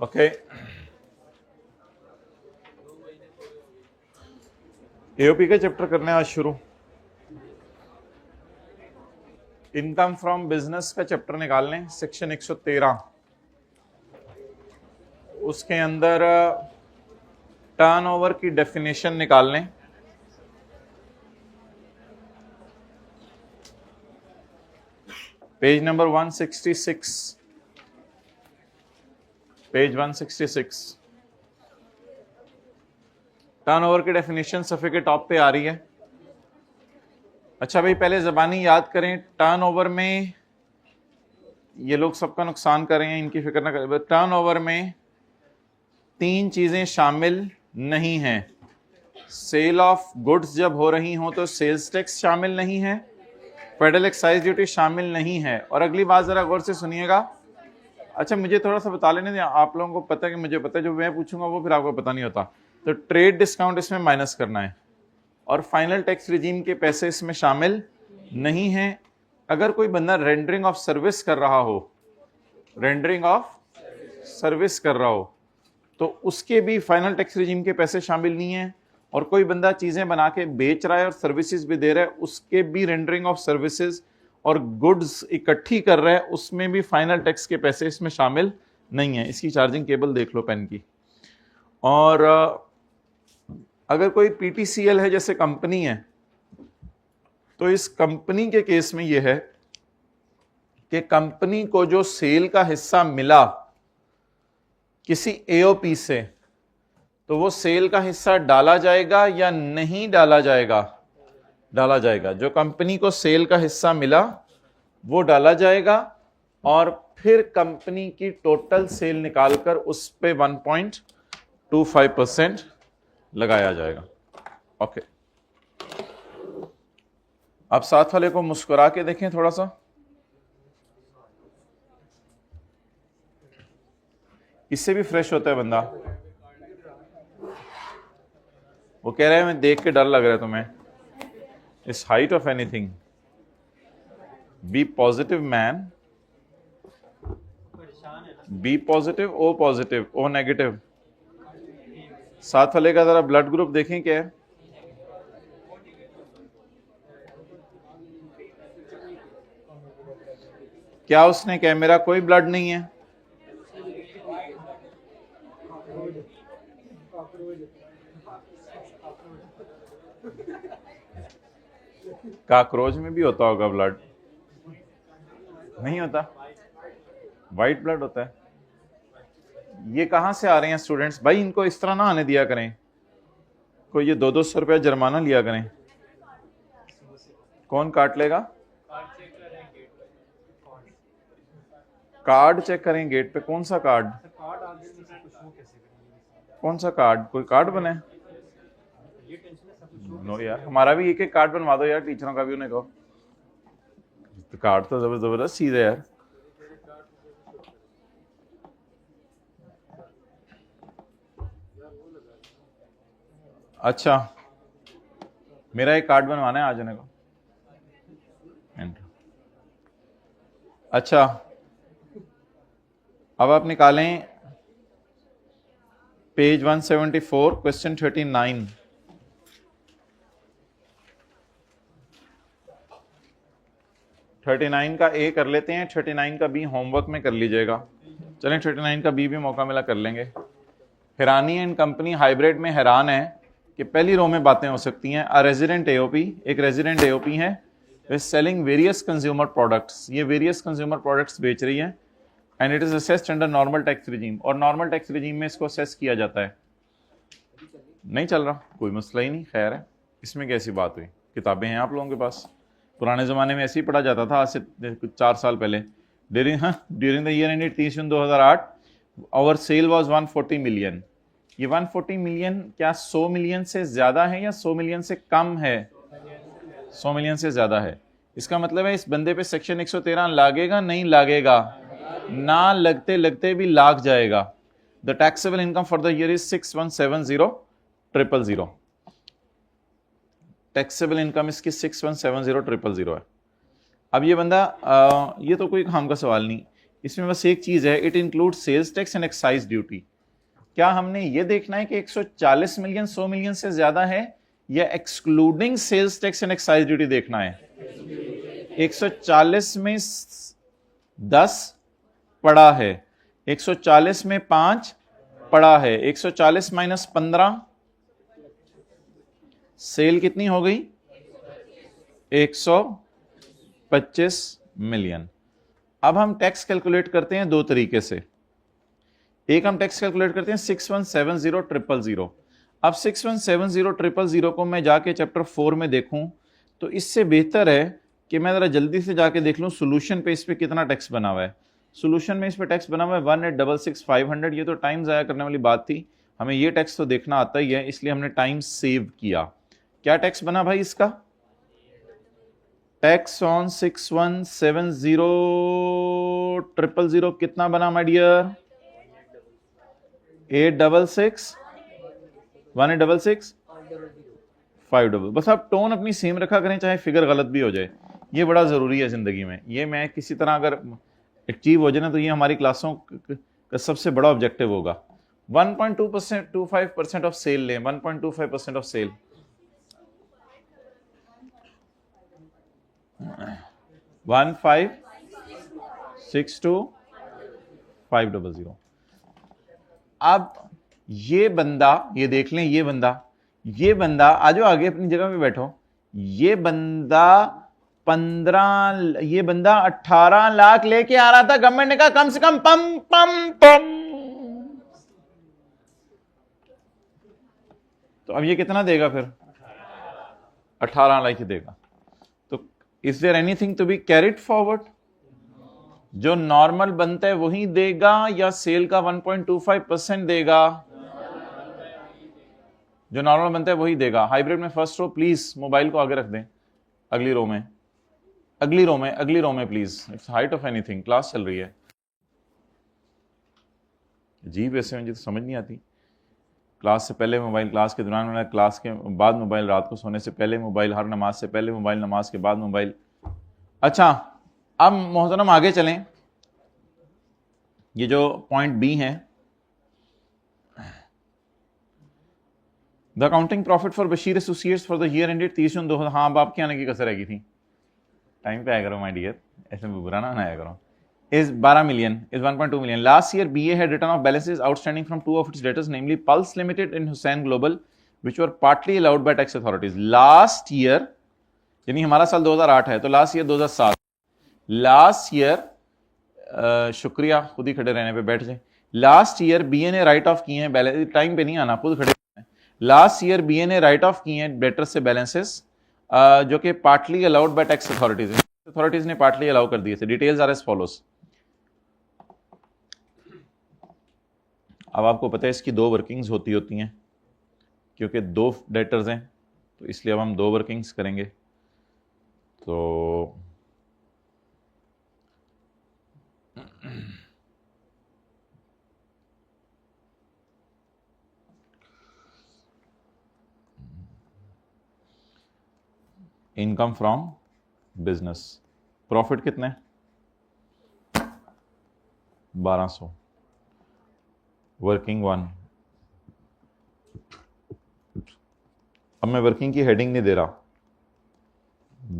Okay, AOP का chapter करने आज शुरू। इनकम फ्रॉम बिजनेस का चैप्टर निकाल लें, सेक्शन 113। उसके अंदर टर्नओवर की डेफिनेशन निकाल लें। Page number 166, page 166। टर्नओवर की डेफिनेशन सफ़े के टॉप पे आ रही है। अच्छा भाई, पहले ज़बानी याद करें। टर्नओवर में ये लोग सबका नुकसान कर रहे हैं, इनकी फिक्र ना करें। टर्नओवर में तीन चीज़ें शामिल नहीं हैं। सेल ऑफ गुड्स जब हो रही हो तो सेल्स टैक्स शामिल नहीं है, फेडरल एक्साइज ड्यूटी शामिल नहीं है। और अगली बात ज़रा गौर से सुनिएगा। अच्छा, मुझे थोड़ा सा बता लेने दें, आप लोगों को पता है कि मुझे पता है, जो मैं पूछूंगा वो फिर आपको पता नहीं होता। तो ट्रेड डिस्काउंट इसमें माइनस करना है और फाइनल टैक्स रिजीम के पैसे इसमें शामिल नहीं हैं। अगर कोई बंदा रेंडरिंग ऑफ सर्विस कर रहा हो, रेंडरिंग ऑफ सर्विस कर रहा हो, तो उसके भी फाइनल टैक्स रिजीम के पैसे शामिल नहीं हैं। और कोई बंदा चीज़ें बना के बेच रहा है और सर्विसेज भी दे रहा है, उसके भी रेंडरिंग ऑफ सर्विसेज और गुड्स इकट्ठी कर रहा है, उसमें भी फाइनल टैक्स के पैसे इसमें शामिल नहीं है। इसकी चार्जिंग केबल देख लो पेन की। और अगर कोई पीटीसीएल है जैसे कंपनी है, तो इस कंपनी के केस में यह है कि कंपनी को जो सेल का हिस्सा मिला किसी एओपी से, तो वो सेल का हिस्सा डाला जाएगा या नहीं डाला जाएगा? डाला जाएगा। जो कंपनी को सेल का हिस्सा मिला वो डाला जाएगा और फिर कंपनी की टोटल सेल निकालकर उस पे 1.25% लगाया जाएगा। ओके, अब साथ वाले को मुस्कुरा के देखें थोड़ा सा। इससे भी फ्रेश होता है बंदा। वो कह रहा है मैं देख के डर लग रहा है तुम्हें। इस height of anything B positive man, B positive, O positive, O negative. साथ वाले का जरा ब्लड ग्रुप देखें क्या है। क्या उसने क्या? मेरा कोई ब्लड नहीं है। काकरोच में भी होता होगा ब्लड? नहीं होता, वाइट ब्लड होता है। ये कहां से आ रहे हैं स्टूडेंट्स? भाई इनको इस तरह ना आने दिया करें, कोई ये 200-200 रुपया जुर्माना लिया करें। कौन काट लेगा? कार्ड चेक करें गेट पे। कौन सा कार्ड? कौन सा कार्ड? कोई कार्ड बने? नो यार, हमारा भी एक एक कार्ड बनवा दो यार, टीचरों का भी। उन्हें कहो तो कार्ड तो जबरदस्त चीज है यार। अच्छा, मेरा एक कार्ड बनवाना है, आ जाने को। अच्छा, अब आप निकालें पेज 174, क्वेश्चन 39। का ए कर लेते हैं, 39 का बी होमवर्क में कर लीजिएगा। चलें, 39 का बी भी मौका मिला कर लेंगे। हैरानी एंड कंपनी हाइब्रिड में हैरान है कि पहली रो में बातें हो सकती हैं। अ रेजिडेंट एओपी, एक रेजिडेंट एओपी है, वे सेलिंग वेरियस कंज्यूमर प्रोडक्ट्स, ये वेरियस कंज्यूमर प्रोडक्ट्स बेच रही है। And it is assessed under normal tax regime, और नॉर्मल टैक्स रिजीम में इसको असेस किया जाता है। नहीं चल रहा, कोई मसला ही नहीं, खैर है। इसमें कैसी बात हुई? किताबें हैं आप लोगों के पास। पुराने ज़माने में ऐसे ही पढ़ा जाता था, आज से 4 साल पहले। During the year ended 30 June 2008 our sale was 140 million. ये 140 मिलियन क्या 100 मिलियन से ज़्यादा है या 100 मिलियन से कम है? 100 मिलियन से ज़्यादा है। इसका मतलब है इस बंदे पे सेक्शन 113 लागेगा? नहीं लागेगा? ना लगते लगते भी लाग जाएगा। The taxable income for the year is 6170000। Taxable income इसकी 6170000 है। अब ये बंदा ये तो कोई काम का सवाल नहीं, इसमें बस एक चीज है, it include sales tax and excise duty. क्या हमने ये देखना है कि 140 मिलियन 100 मिलियन से ज्यादा है, या excluding sales tax and excise duty देखना है? 140 में 10 पड़ा है, 140 में 5 पड़ा है, 140 माइनस 15, सेल कितनी हो गई? 125 मिलियन। अब हम टैक्स कैलकुलेट करते हैं दो तरीके से। एक हम टैक्स कैलकुलेट करते हैं 6170,000। अब 6170,000 को मैं जाके चैप्टर 4 में देखूं तो इससे बेहतर है कि मैं जरा जल्दी से जाके देख लूं सोल्यूशन पे इस पे कितना टैक्स बना हुआ है। सोल्यूशन में इस पे टैक्स बना हुआ है 1,866,500। ये तो टाइम ज़ाया करने वाली बात थी, हमें ये टैक्स तो देखना आता ही है, इसलिए हमने टाइम सेव किया। क्या टैक्स बना भाई इसका? टैक्स ऑन 6170,000 कितना बना माय डियर? 866 1866 500। बस आप टोन अपनी सेम रखा करें, चाहे फिगर गलत भी हो जाए, ये बड़ा जरूरी है जिंदगी में। ये मैं किसी तरह अगर अचीव हो जाए ना तो ये हमारी क्लासों का सबसे बड़ा ऑब्जेक्टिव होगा। 1.25% ऑफ सेल लें, 1.25% ऑफ सेल। 1,562,500। अब ये बंदा, ये देख लें, ये बंदा आ जाओ आगे अपनी जगह पे बैठो। ये बंदा 18 लाख लेके आ रहा था, गवर्नमेंट ने कहा कम से कम पम पम पम। तो अब ये कितना देगा फिर? 18 लाख ही देगा। तो is there anything to be carried forward? जो नॉर्मल बनता है वही देगा या सेल का 1.25% देगा? जो नॉर्मल बनता है वही देगा। हाइब्रिड में फर्स्ट रो, प्लीज मोबाइल को आगे रख दें, अगली रो में please. It's height of anything, class चल रही है। अजीब ऐसे मुझे तो समझ नहीं आती। क्लास से पहले मोबाइल, क्लास के दौरान मोबाइल, क्लास के बाद मोबाइल, रात को सोने से पहले मोबाइल, हर नमाज से पहले मोबाइल, नमाज के बाद मोबाइल। अच्छा, अब मोहतरम आगे चलें। ये जो पॉइंट बी है, the accounting profit for Bashir associates for the year ended 30 जून 2000। हाँ, अब आपके आने की कसर रह गई थी। टाइम पे आया करो माय डियर, ऐसे बुरा ना आया करो। is 12 million, is 1.2 million. Last year, BA had written off balances outstanding from two of its debtors, namely Pulse Limited and Hussain Global, which were partly allowed by tax authorities. Last year, यानी हमारा साल 2008 है, तो last year 2007। Last year, शुक्रिया, खुद ही खड़े रहने पे बैठ जाए। लास्ट ईयर बीए ने राइट ऑफ किए हैं बैलेंस, टाइम पे नहीं आना, खुद खड़े। लास्ट ईयर बीए ने राइट ऑफ किए हैं डेटर से बैलेंसेस, जो कि partly allowed by tax authorities ने पार्टली अलाउ कर दिए थे। Details are as follows. अब आपको पता है इसकी दो वर्किंग्स होती हैं, क्योंकि दो डेटर्स हैं, तो इसलिए अब हम दो वर्किंग्स करेंगे। तो इनकम फ्रॉम बिजनेस, प्रॉफिट कितने? 1200। वर्किंग 1। अब मैं वर्किंग की हेडिंग नहीं दे रहा।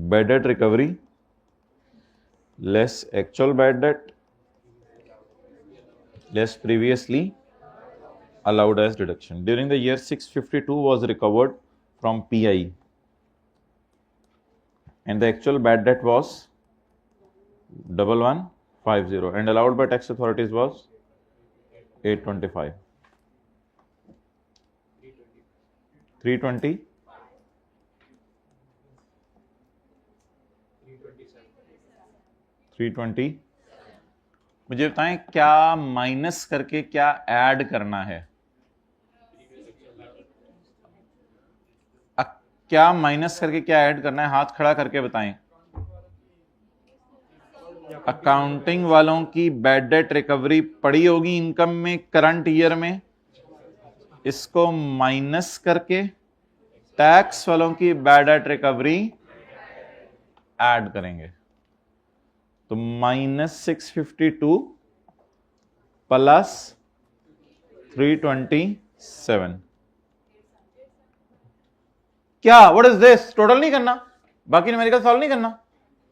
Bad debt recovery less actual bad debt less previously allowed as deduction. During the year 652 was recovered from PI and the actual bad debt was 1150 and allowed by tax authorities was 825. 320 320। मुझे बताएं क्या minus करके क्या add करना है? क्या minus करके क्या ऐड करना है? हाथ खड़ा करके बताएं। अकाउंटिंग वालों की बैड डेट रिकवरी पड़ी होगी इनकम में करंट ईयर में, इसको माइनस करके टैक्स वालों की बैड डेट रिकवरी ऐड करेंगे। तो -652 प्लस 327, क्या व्हाट इज दिस? टोटल नहीं करना, बाकी न्यूमेरिकल सॉल्व नहीं करना,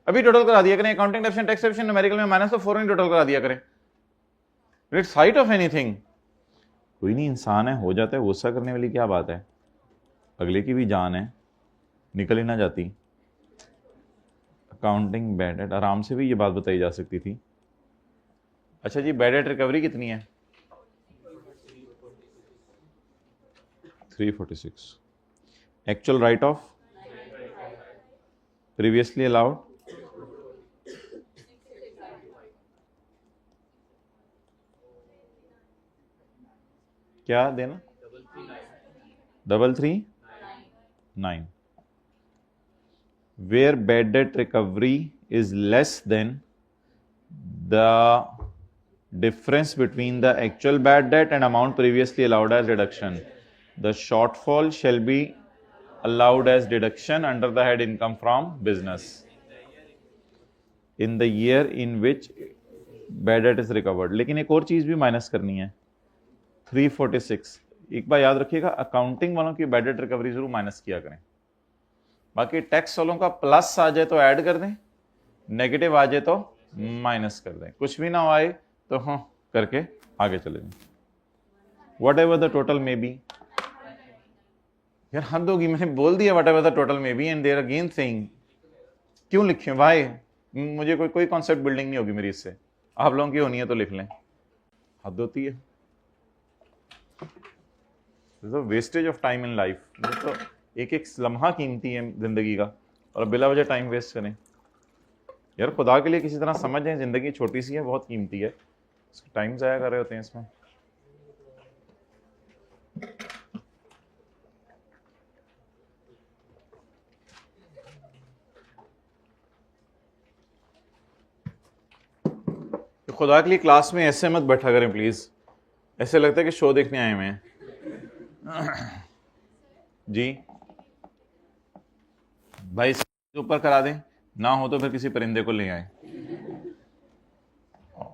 अभी टोटल करा दिया करें। Accounting deficient tax deficient numerical में माइनस तो 4 नहीं टोटल करा दिया करें। It's height of anything. कोई नहीं, इंसान है, हो जाता है, गुस्सा करने वाली क्या बात है, अगले की भी जान है, निकल ही ना जाती। अकाउंटिंग बैड डेट, आराम से भी ये बात बताई जा सकती थी। अच्छा जी, बैड डेट रिकवरी कितनी है? 346। Actual right of previously allowed क्या देना? 339। where bad debt recovery is less than the difference between the actual bad debt and amount previously allowed as deduction, the shortfall shall be allowed as deduction under the head income from business in the year in which bad debt is recovered। लेकिन एक और चीज भी minus करनी है, 346। एक बार याद रखिएगा, अकाउंटिंग वालों की बैड डेट रिकवरी जरूर माइनस किया करें, बाकी टैक्स वालों का प्लस आ जाए तो ऐड कर दें, नेगेटिव आ जाए तो माइनस कर दें, कुछ भी ना आए तो हाँ करके आगे चले जाएं। वट एवर द टोटल में बी, यार हद होगी, मैंने बोल दिया वट एवर द टोटल में B and there again saying क्यों लिखे भाई? मुझे कोई कॉन्सेप्ट बिल्डिंग नहीं होगी मेरी इससे, आप लोगों की होनी है तो लिख लें, हद होती है। Wastage of time in life, तो एक एक लम्हा कीमती है जिंदगी का, और बिला वजह टाइम वेस्ट करें। यार खुदा के लिए किसी तरह समझ जाए, जिंदगी छोटी सी है, बहुत कीमती है, टाइम जाया कर रहे होते हैं इसमें। तो खुदा के लिए क्लास में ऐसे मत बैठा करें प्लीज, ऐसे लगता है कि शो देखने आए हुए हैं जी। भाई ऊपर करा दें, ना हो तो फिर किसी परिंदे को ले आए।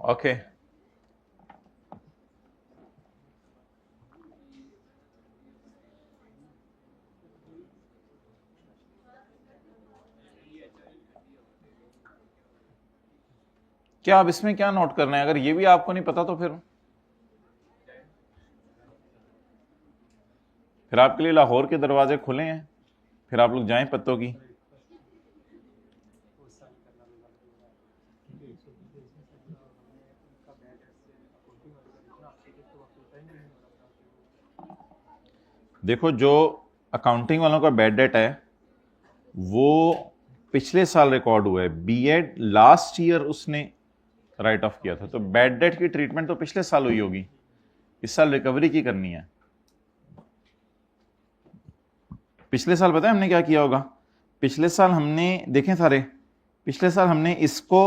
ओके क्या अब इसमें क्या नोट करना है? अगर ये भी आपको नहीं पता तो फिर आपके लिए लाहौर के दरवाजे खुले हैं, फिर आप लोग जाएं पत्तों की। देखो, जो अकाउंटिंग वालों का बैड डेट है वो पिछले साल रिकॉर्ड हुआ है, बीएड लास्ट ईयर उसने राइट ऑफ किया था, तो बैड डेट की ट्रीटमेंट तो पिछले साल हुई होगी, इस साल रिकवरी की करनी है। पिछले साल पता है हमने क्या किया होगा? पिछले साल हमने देखें सारे, पिछले साल हमने इसको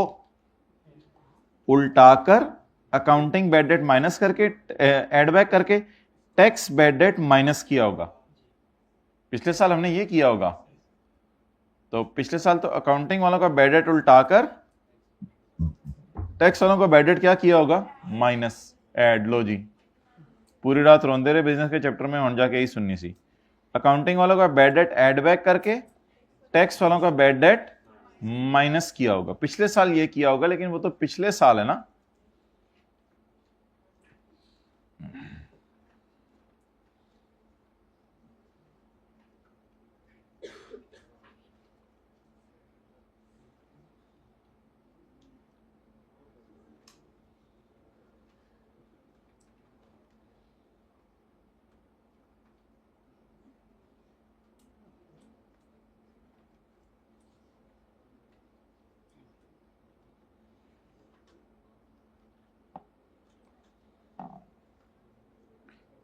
उल्टाकर अकाउंटिंग बैड डेट माइनस करके एड बैक करके टैक्स बैड डेट माइनस किया होगा, पिछले साल हमने ये किया होगा। तो पिछले साल तो अकाउंटिंग वालों का बैड डेट उल्टाकर टैक्स वालों का बैड डेट क्या किया होगा? Minus add. लो जी, पूरी रात रोंदे रहे बिजनेस के चैप्टर में, होने जाके यही सुननी सी। अकाउंटिंग वालों का बैड डेट ऐड बैक करके टैक्स वालों का बैड डेट माइनस किया होगा, पिछले साल ये किया होगा, लेकिन वो तो पिछले साल है ना।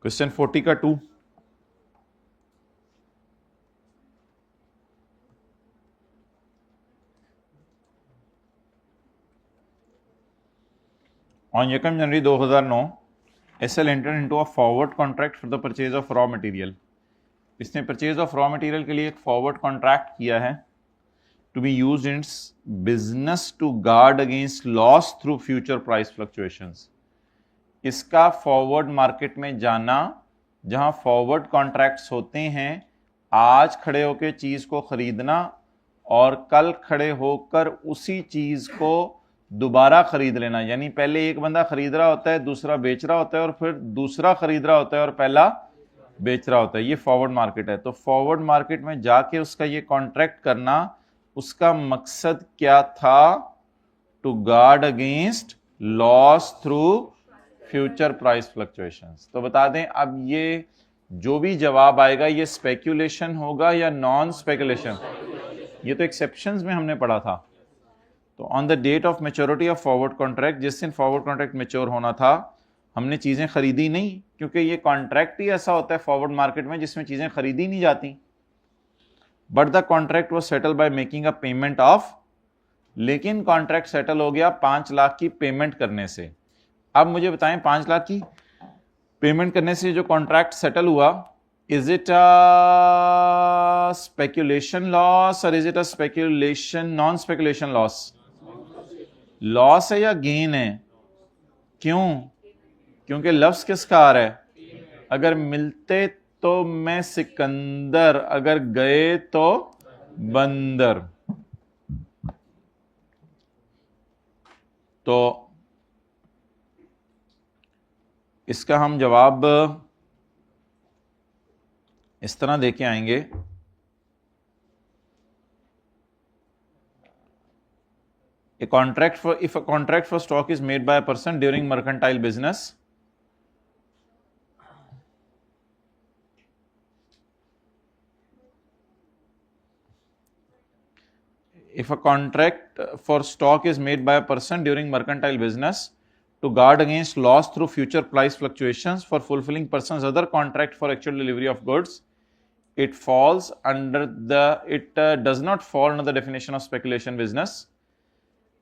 क्वेश्चन 40 का 2, On 1 January 2009, SL entered into a forward contract for the purchase of raw material। इसने परचेज ऑफ रॉ मटेरियल के लिए एक फॉरवर्ड कॉन्ट्रैक्ट किया है to be used in its business to guard against loss through future price fluctuations. इसका forward market में जाना, जहां फॉरवर्ड कॉन्ट्रैक्ट्स होते हैं, आज खड़े होकर चीज को खरीदना और कल खड़े होकर उसी चीज को दोबारा खरीद लेना। यानी पहले एक बंदा खरीद रहा होता है, दूसरा बेच रहा होता है, और फिर दूसरा खरीद रहा होता है और पहला बेच रहा होता है। ये फॉरवर्ड मार्केट है। तो फॉरवर्ड मार्केट में जाके उसका ये कॉन्ट्रैक्ट करना, उसका मकसद क्या था? To guard against loss through future price fluctuations. तो बता दें, अब ये जो भी जवाब आएगा ये स्पेक्यूलेशन होगा या नॉन स्पेक्यूलेशन? ये तो एक्सेप्शंस में हमने पढ़ा था। तो on the date of maturity of forward contract, जिस दिन फॉरवर्ड कॉन्ट्रैक्ट मेच्योर होना था, हमने चीजें खरीदी नहीं, क्योंकि ये कॉन्ट्रैक्ट ही ऐसा होता है फॉरवर्ड मार्केट में जिसमें चीजें खरीदी नहीं जाती। But the contract was settle by making a payment of, लेकिन कॉन्ट्रैक्ट सेटल हो गया 5 लाख की पेमेंट करने से। अब मुझे बताएं, 5 लाख की पेमेंट करने से जो कॉन्ट्रैक्ट सेटल हुआ, is it a speculation loss और is it a speculation non speculation loss? Loss है या गेन है? क्यों? क्योंकि लफ्ज किसका आ रहा है? अगर मिलते तो मैं सिकंदर, अगर गए तो बंदर। तो इसका हम जवाब इस तरह देके आएंगे। A contract for, if a contract for stock is made by a person during mercantile business, if a contract for stock is made by a person during mercantile business to guard against loss through future price fluctuations for fulfilling person's other contract for actual delivery of goods, it falls under the, it does not fall under the definition of speculation business.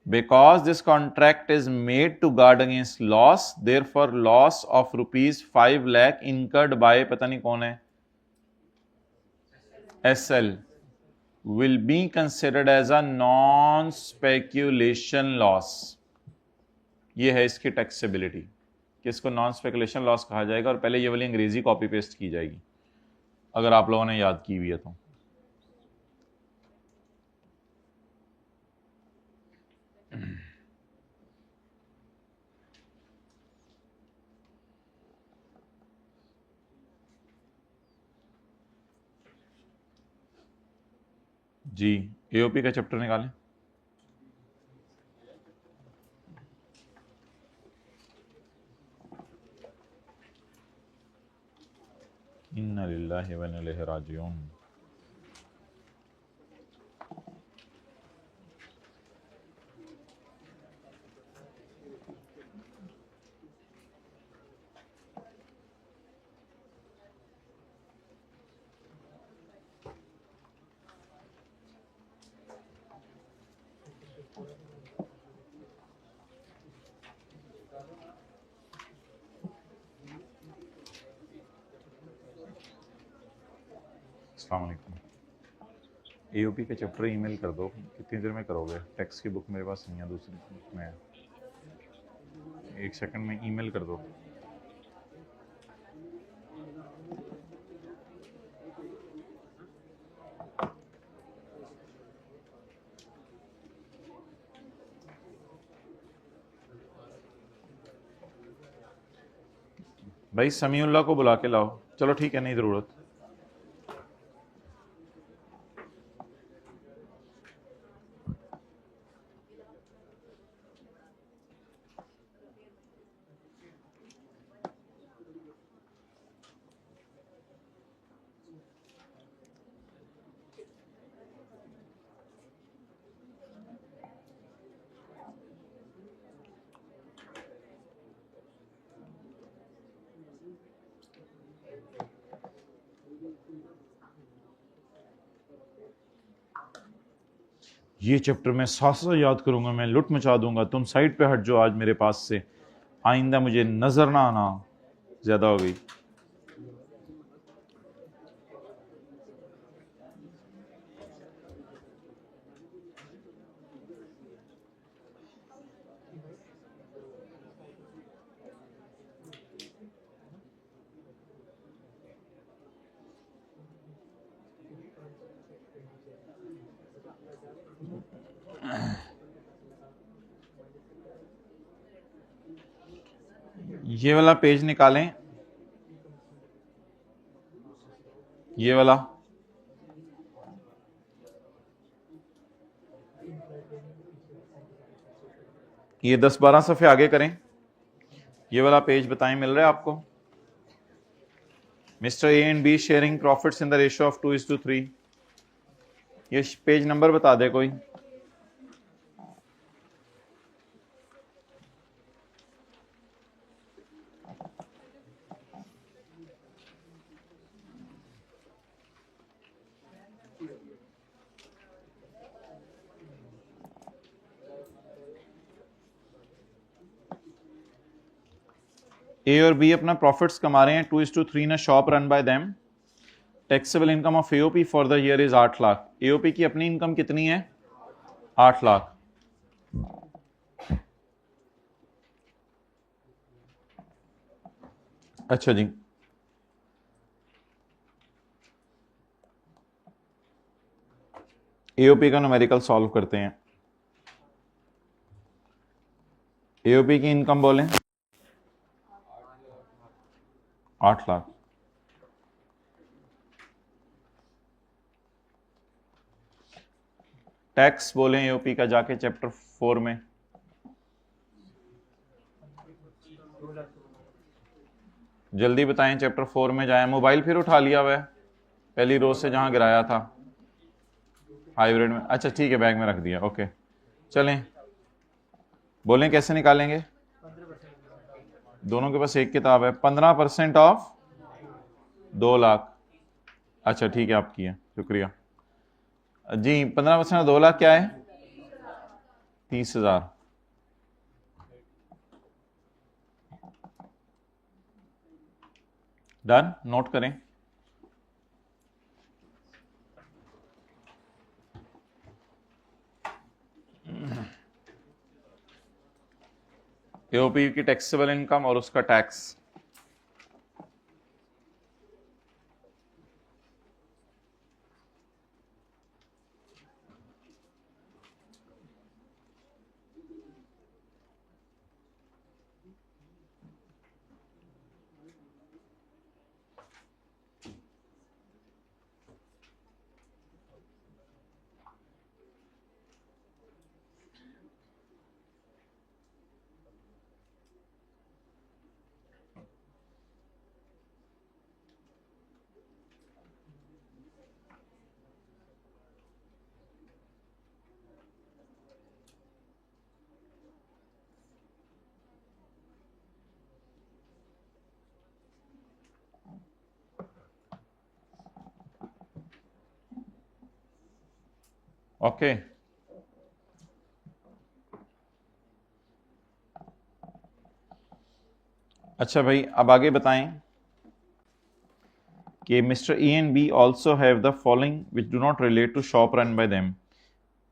Because this contract is made to guard against loss, therefore loss of rupees 5 lakh incurred by, पता नहीं कौन है, SL, will be considered as a non-speculation loss. ये है इसकी taxability कि इसको non speculation loss कहा जाएगा, और पहले ये वाली अंग्रेजी कॉपी पेस्ट की जाएगी अगर आप लोगों ने याद की हुई है तो। जी, एओपी का चैप्टर निकालें। इन्ना लिल्लाहि व इन्ना इलैहि राजिऊन। अस्सलाम वालेकुम। एओपी का चैप्टर ईमेल कर दो, कितनी देर में करोगे? टेक्स्ट की बुक मेरे पास नहीं है, दूसरी बुक में है। 1 सेकंड में ईमेल कर दो। भाई समीउल्लाह को बुला के लाओ। चलो ठीक है, नहीं ज़रूरत। ये चैप्टर मैं साथ याद करूंगा, मैं लुट मचा दूंगा। तुम साइड पे हट जाओ आज मेरे पास से, आइंदा मुझे नजर ना आना। ज्यादा हो गई। ये वाला पेज निकालें, ये वाला, ये 10-12 सफ़े आगे करें। ये वाला पेज बताएं, मिल रहा है आपको? Mister A and be sharing profits in the ratio of 2:3। ये पेज नंबर बता दे कोई। ए और बी अपना प्रॉफिट्स कमा रहे हैं 2:3 in a shop run by them. Taxable income of AOP for the year is 8 lakh. AOP की अपनी इनकम कितनी है? 8 लाख। अच्छा जी, एओपी का न्यूमेरिकल सॉल्व करते हैं। एओपी की इनकम बोलें 8 लाख। टैक्स बोलें एओपी का जाके चैप्टर 4 में। जल्दी बताएं, चैप्टर 4 में जाएं। मोबाइल फिर उठा लिया हुआ है पहली रोज से जहां गिराया था हाइब्रिड में। अच्छा ठीक है, बैग में रख दिया। ओके चलें, बोलें कैसे निकालेंगे? दोनों के पास एक किताब है। 15% ऑफ 2 लाख। अच्छा ठीक है, आपकी है, शुक्रिया जी। 15% ऑफ 2 लाख क्या है? 30,000। डन, नोट करें। एओपी की टैक्सेबल इनकम और उसका टैक्स। ओके अच्छा भाई, अब आगे बताएं कि mister A and B also have the following which do not relate to shop run by them.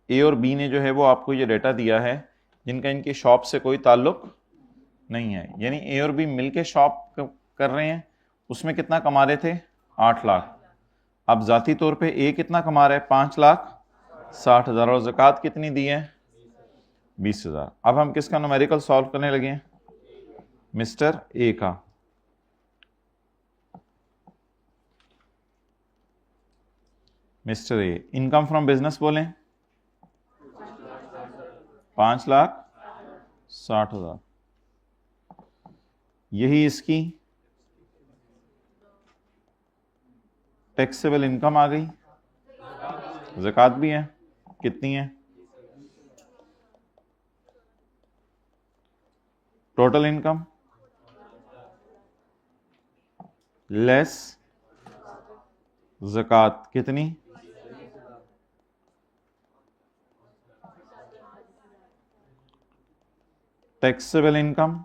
A और बी ने जो है वो आपको ये डेटा दिया है जिनका इनकी शॉप से कोई ताल्लुक नहीं है। यानी ए और बी मिलके शॉप कर रहे हैं, उसमें कितना कमा रहे थे? 8 लाख। अब जाती तौर पे ए कितना कमा रहा है? 5,60,000। और ज़कात कितनी दी है? 20,000। अब हम किसका न्यूमेरिकल सॉल्व करने लगे हैं? मिस्टर ए का। Mister A income from business बोलें 5,60,000। यही इसकी टैक्सेबल इनकम आ गई। ज़कात भी है, कितनी है? टोटल इनकम लेस ज़कात कितनी? Taxable income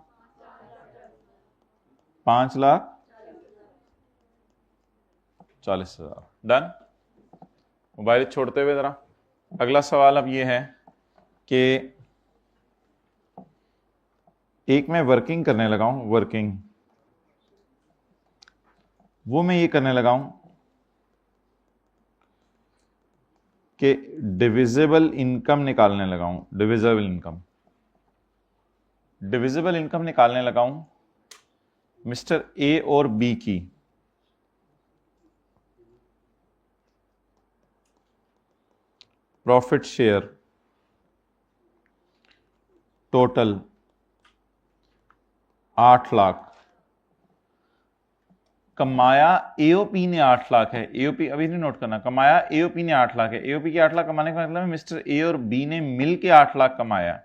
5,40,000। डन। मोबाइल छोड़ते हुए जरा अगला सवाल अब ये है कि एक मैं वर्किंग करने लगा हूं, वर्किंग वो मैं ये करने लगा हूं कि डिविजिबल इनकम निकालने लगा हूं। डिविजिबल इनकम निकालने लगा हूं मिस्टर ए और बी की प्रॉफिट शेयर टोटल 8 लाख, कमाया एओपी ने 8 लाख है, एओपी अभी नहीं नोट करना, कमाया एओपी ने 8 लाख है, एओपी के 8 लाख कमाने का मतलब है मिस्टर ए और बी ने मिलके 8 लाख कमाया।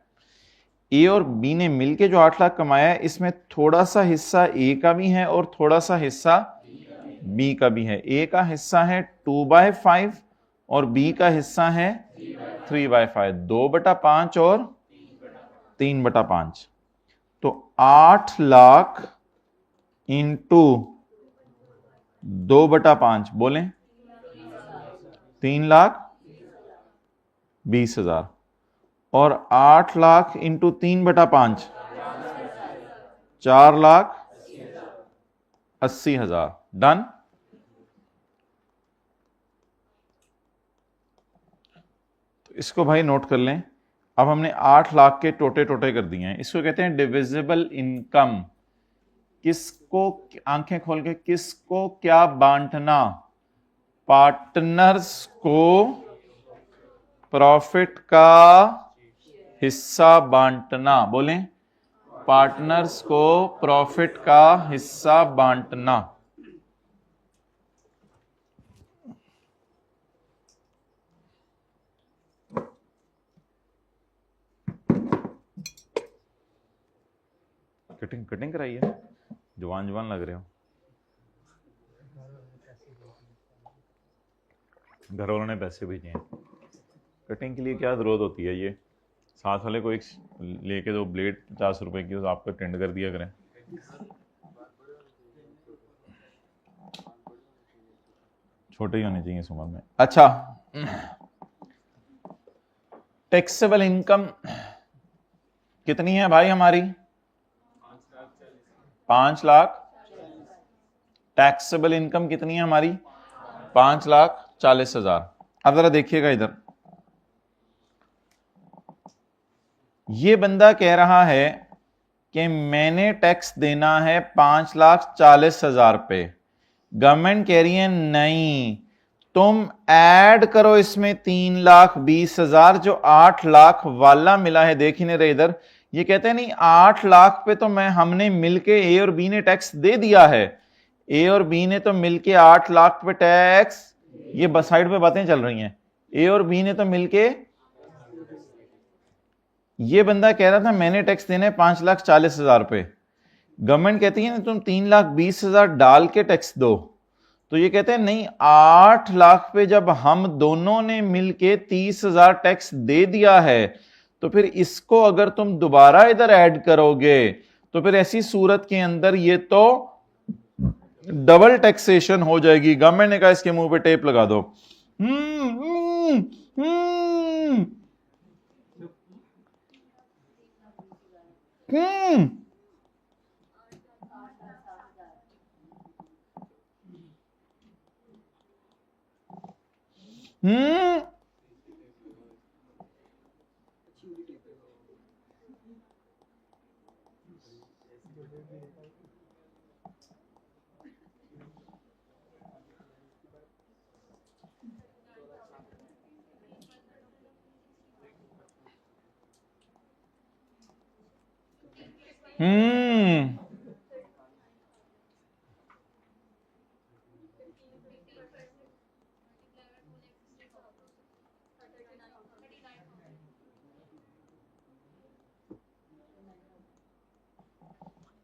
ए और बी ने मिलके जो 8 लाख कमाया है, इसमें थोड़ा सा हिस्सा ए का भी है और थोड़ा सा हिस्सा बी का भी है। ए का हिस्सा है 2/5 और बी का हिस्सा है 3/5, 2/5 और 3/5। तो 8 लाख इंटू 2/5 बोलें 3,20,000 और 8 लाख इंटू 3/5 4,80,000। डन। तो इसको भाई नोट कर लें। अब हमने 8 लाख के टोटे टोटे कर दिए हैं, इसको कहते हैं डिविजिबल इनकम। किसको, आंखें खोल के, किसको क्या बांटना? पार्टनर्स को प्रॉफिट का हिस्सा बांटना। बोलें, पार्टनर्स को प्रॉफिट का हिस्सा बांटना। कटिंग कटिंग कराई है, जवान जवान लग रहे हो। घर वालों ने पैसे भेजे हैं, कटिंग के लिए क्या जरूरत होती है? ये साथ वाले को एक लेके दो ब्लेड 50 रुपए की, आपको टेंड कर दिया करें। छोटे ही होने चाहिए इस उम्र में। अच्छा, टैक्सेबल इनकम कितनी है भाई हमारी? 5 लाख। टैक्सेबल इनकम कितनी है हमारी? 5,40,000। अब जरा देखिएगा इधर, ये बंदा कह रहा है कि मैंने टैक्स देना है 5,40,000 पे। गवर्नमेंट कह रही है नहीं, तुम ऐड करो इसमें 3,20,000 जो 8 लाख वाला मिला है। देख ही नहीं रहे इधर, ये कहते हैं नहीं 8 लाख पे तो हमने मिलके ए और बी ने टैक्स दे दिया है। ए और बी ने तो मिलके 8 लाख पे टैक्स, ये साइड पे बातें चल रही हैं, ए और बी ने तो मिलके, ये बंदा कह रहा था मैंने टैक्स देने 5,40,000 पे। गवर्नमेंट कहती है ना तुम 3,20,000 डाल के टैक्स दो, तो ये कहते हैं नहीं 8 लाख पे जब हम दोनों ने मिलके 30,000 टैक्स दे दिया है, तो फिर इसको अगर तुम दोबारा इधर ऐड करोगे तो फिर ऐसी सूरत के अंदर ये तो डबल टैक्सेशन हो जाएगी। गवर्नमेंट ने कहा इसके मुंह पे टेप लगा दो।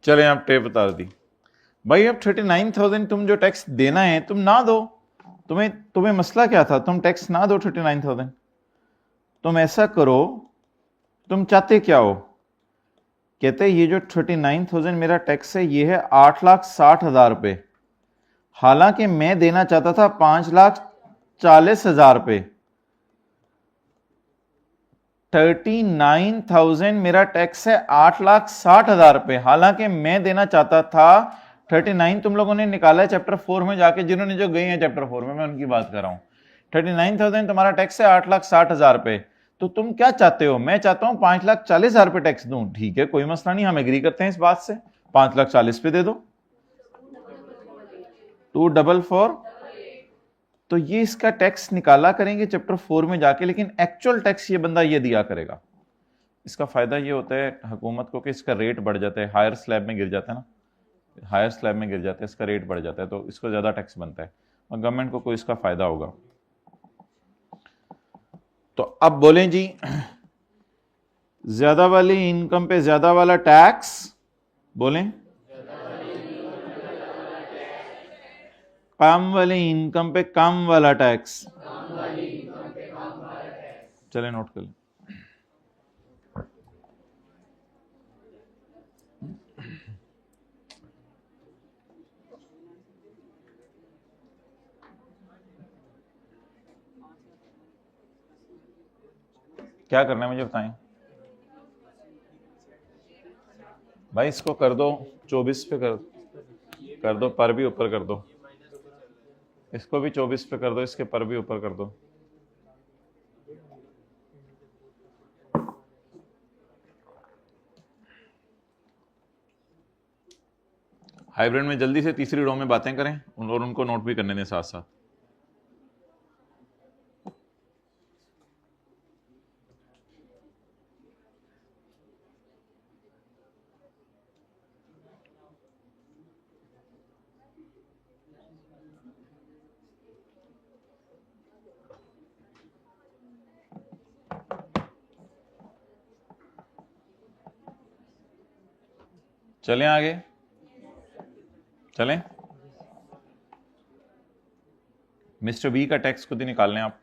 चले आप टेप बता दी भाई। अब 39,000 तुम जो टैक्स देना है तुम ना दो, तुम्हें मसला क्या था? तुम टैक्स ना दो 39,000। तुम ऐसा करो, तुम चाहते क्या हो? कहते ये जो 39,000 मेरा टैक्स है ये है 8,60,000 रुपए, हालांकि मैं देना चाहता था 5,40,000 रुपए। 39,000 मेरा टैक्स है 8,60,000 रुपए, हालांकि मैं देना चाहता था 39। तुम लोगों ने निकाला है चैप्टर 4 में जाके, जिन्होंने जो गए हैं चैप्टर 4 में, मैं उनकी बात कर रहा हूं। 39,000 तुम्हारा टैक्स है 8,60,000 रुपए, तो तुम क्या चाहते हो? मैं चाहता हूं 5,40,000 रुपए टैक्स दूं। ठीक है, कोई मसला नहीं, हम एग्री करते हैं इस बात से, 5,40,000 पे दे दो। 244, तो ये इसका टैक्स निकाला करेंगे चैप्टर 4 में जाके, लेकिन एक्चुअल टैक्स ये बंदा ये दिया करेगा। इसका फायदा ये होता है हुकूमत को कि इसका रेट बढ़ जाता है, हायर स्लैब में गिर जाता है ना, हायर स्लैब में गिर जाता है, इसका रेट बढ़ जाता है, तो इसको ज्यादा टैक्स बनता है और गवर्नमेंट को कोई इसका फायदा होगा। तो अब बोलें जी, ज्यादा वाली इनकम पे ज्यादा वाला टैक्स, बोलें कम वाली इनकम पे कम वाला टैक्स। चले नोट कर लें। क्या करना है मुझे बताएं भाई, इसको कर दो 24 पे कर दो, पर भी ऊपर कर दो, इसको भी 24 पे कर दो, इसके पर भी ऊपर कर दो। हाइब्रिड में जल्दी से तीसरी रो में बातें करें और उनको नोट भी करने दें साथ साथ। चलें आगे, चलें। मिस्टर बी का टैक्स खुद ही निकाल लें आप।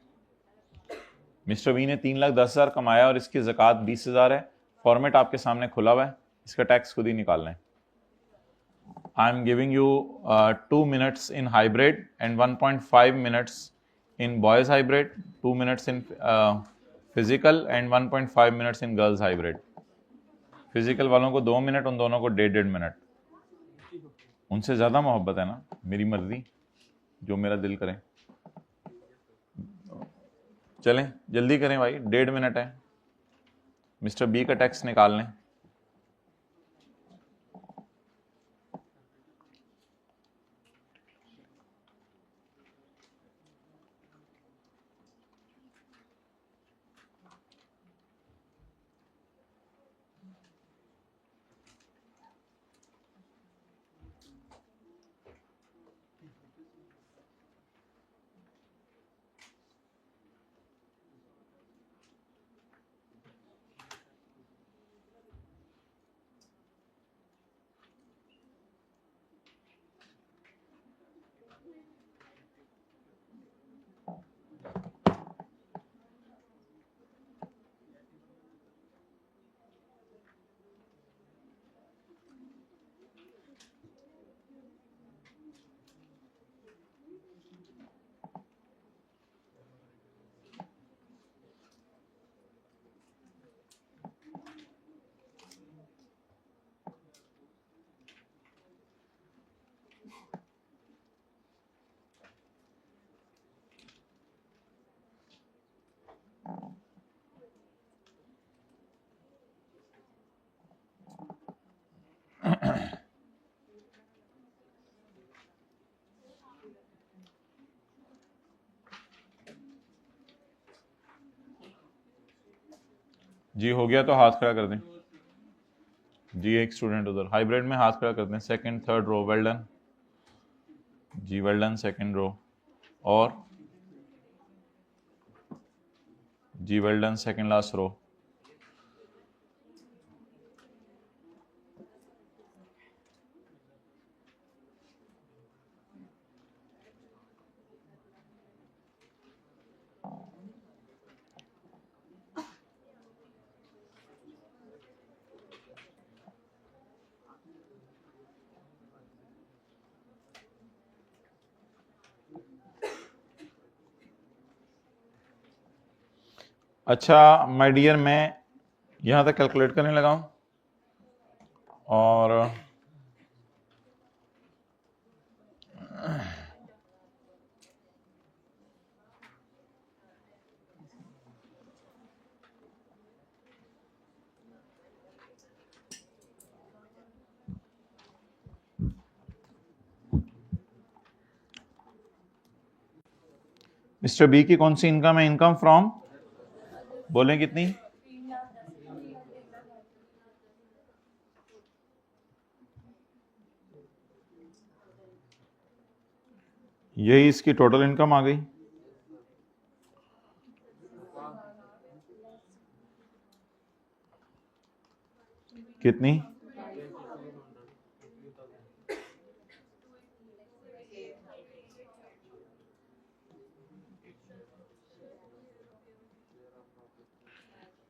मिस्टर बी ने 3,10,000 कमाया और इसकी ज़कात 20,000 है। फॉर्मेट आपके सामने खुला हुआ है, इसका टैक्स खुद ही निकालना है। I am giving you 2 minutes in hybrid and 1.5 minutes in boys hybrid, 2 minutes in physical and 1.5 minutes in girls hybrid. Physical वालों को 2 मिनट, उन दोनों को 1.5 मिनट। उनसे ज़्यादा मोहब्बत है ना, मेरी मर्जी, जो मेरा दिल करे। चलें जल्दी करें भाई, 1.5 मिनट है। मिस्टर बी का टैक्स निकाल लें। जी हो गया तो हाथ खड़ा कर दें जी। एक स्टूडेंट उधर हाइब्रिड में हाथ खड़ा कर दें, second third row, well done जी, वेल डन सेकंड रो। और जी well done second last row. अच्छा माय डियर, मैं यहां तक कैलकुलेट करने लगा हूं और मिस्टर बी की कौन सी इनकम है? इनकम फ्रॉम, बोलें कितनी? यही इसकी टोटल इनकम आ गई। कितनी?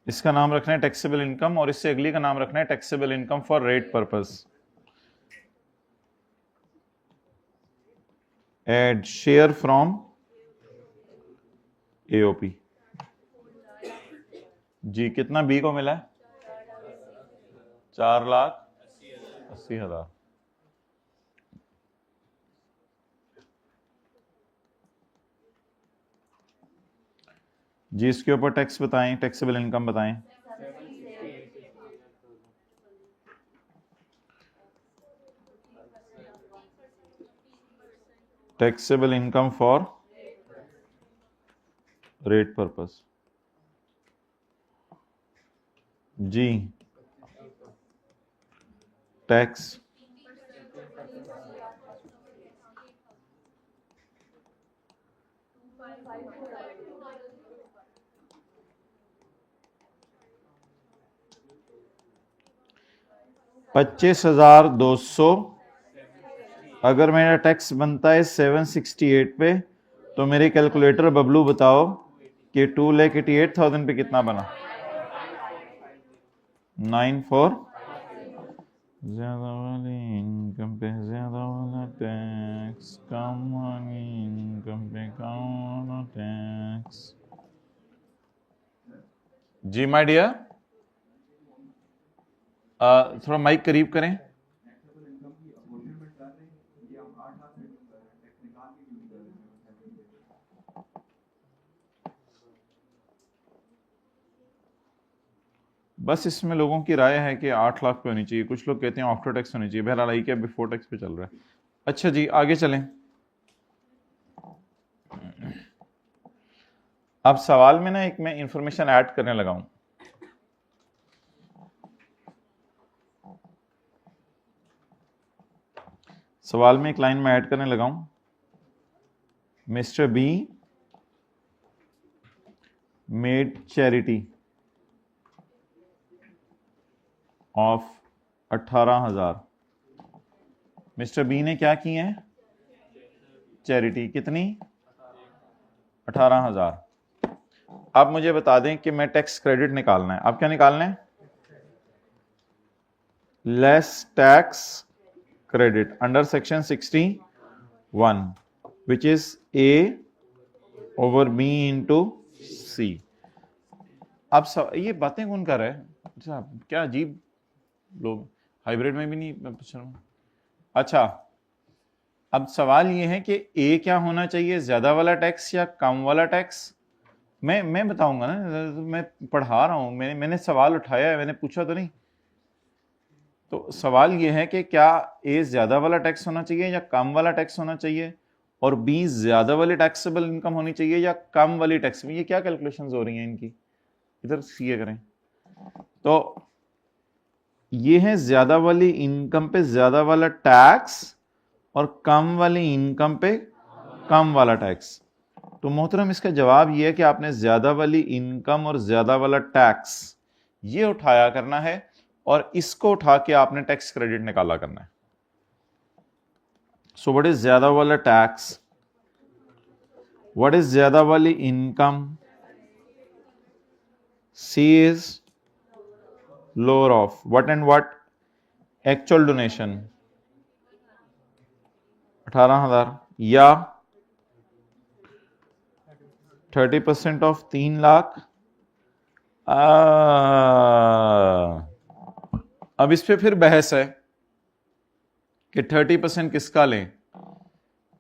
इसका नाम रखना है टैक्सेबल इनकम और इससे अगली का नाम रखना है taxable income for rate purpose. Add share from AOP. जी कितना बी को मिला है? 4,80,000। जी इसके ऊपर टैक्स बताएं, टैक्सेबल इनकम बताएं। Taxable income for rate purpose. जी टैक्स $25,200। अगर मेरा टैक्स बनता है 768 पे, तो मेरे कैलकुलेटर बबलू बताओ कि 2,88,000 पे कितना बना? 94। ज्यादा वाली इनकम पे ज्यादा वाला टैक्स, कम वाली इनकम पे कम वाला टैक्स। जी माय डियर, थोड़ा माइक करीब करें। बस इसमें लोगों की राय है कि 8 लाख पे होनी चाहिए, कुछ लोग कहते हैं आफ्टर टैक्स होनी चाहिए। बहरहाल आई क्या बिफोर टैक्स पे चल रहा है। अच्छा जी आगे चलें। अब सवाल में ना एक मैं इंफॉर्मेशन ऐड करने लगा हूं। सवाल में एक लाइन में ऐड करने लगा हूं, Mister B made charity of 18,000। Mister B ने क्या की है? चैरिटी कितनी? 18,000। अब मुझे बता दें कि मैं टैक्स क्रेडिट निकालना है। अब क्या निकालना है? Less tax credit under section 61 which is A over B into C. अब ये बातें कौन कर रहा है? अच्छा क्या अजीब लोग, हाइब्रिड में भी नहीं पूछ रहा हूं। अच्छा अब सवाल ये है कि ए क्या होना चाहिए, ज्यादा वाला टैक्स या कम वाला टैक्स? मैं बताऊंगा ना, मैं पढ़ा रहा हूं, मैंने सवाल उठाया है, मैंने पूछा तो नहीं। तो सवाल ये है कि क्या ए ज्यादा वाला टैक्स होना चाहिए या कम वाला टैक्स होना चाहिए, और बी ज्यादा वाली टैक्सेबल इनकम होनी चाहिए या कम वाली टैक्स। ये क्या कैलकुलेशंस हो रही हैं इनकी, इधर सीए करें। तो ये है ज्यादा वाली इनकम पे ज्यादा वाला टैक्स और कम वाली इनकम पे कम वाला टैक्स। तो मोहतरम इसका जवाब यह है कि आपने ज्यादा वाली इनकम और ज्यादा वाला टैक्स ये उठाया करना है और इसको उठा के आपने टैक्स क्रेडिट निकाला करना है। सो व्हाट इज ज्यादा वाला टैक्स? व्हाट इज ज्यादा वाली income? C is lower of what and what? Actual donation 18,000 या 30% ऑफ 3 लाख। अब इस पे फिर बहस है कि 30% किसका लें।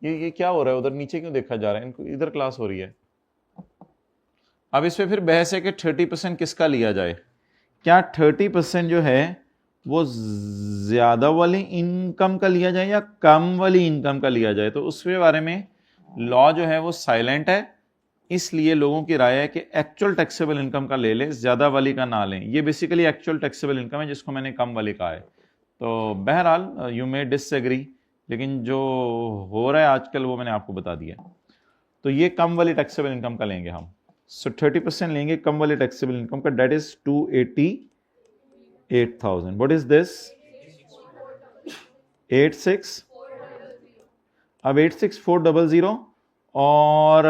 ये क्या हो रहा है? उधर नीचे क्यों देखा जा रहा है? इनको इधर क्लास हो रही है। अब इस पे फिर बहस है कि 30% किसका लिया जाए। क्या 30% जो है वो ज्यादा वाली इनकम का लिया जाए या कम वाली इनकम का लिया जाए? तो उसके बारे में लॉ जो है वो साइलेंट है, इसलिए लोगों की राय है कि एक्चुअल टैक्सेबल इनकम का ले लें, ज्यादा वाली का ना लें। ये बेसिकली एक्चुअल टैक्सेबल इनकम है जिसको मैंने कम वाली कहा है। तो बहरहाल यू मे डिसएग्री, लेकिन जो हो रहा है आजकल वो मैंने आपको बता दिया। तो ये कम वाली टैक्सेबल इनकम का लेंगे हम। सो 30% लेंगे कम वाली टैक्सेबल इनकम का, that is 288,000। What is this? 86, अब 86400 और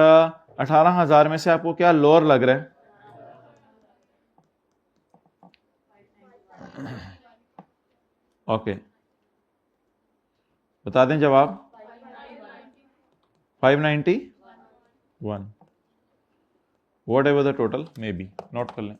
18,000 में से आपको क्या लोअर लग रहा है? ओके, बता दें जवाब। 591, what ever the total may be, note कर लें।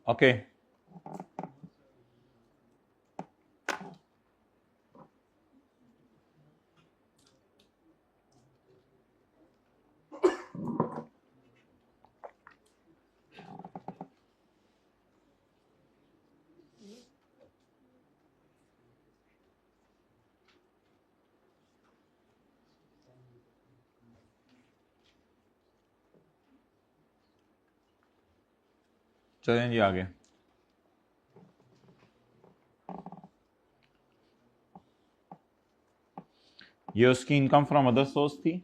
ओके, चलें जी आगे। ये उसकी इनकम फ्रॉम अदर सोर्स थी,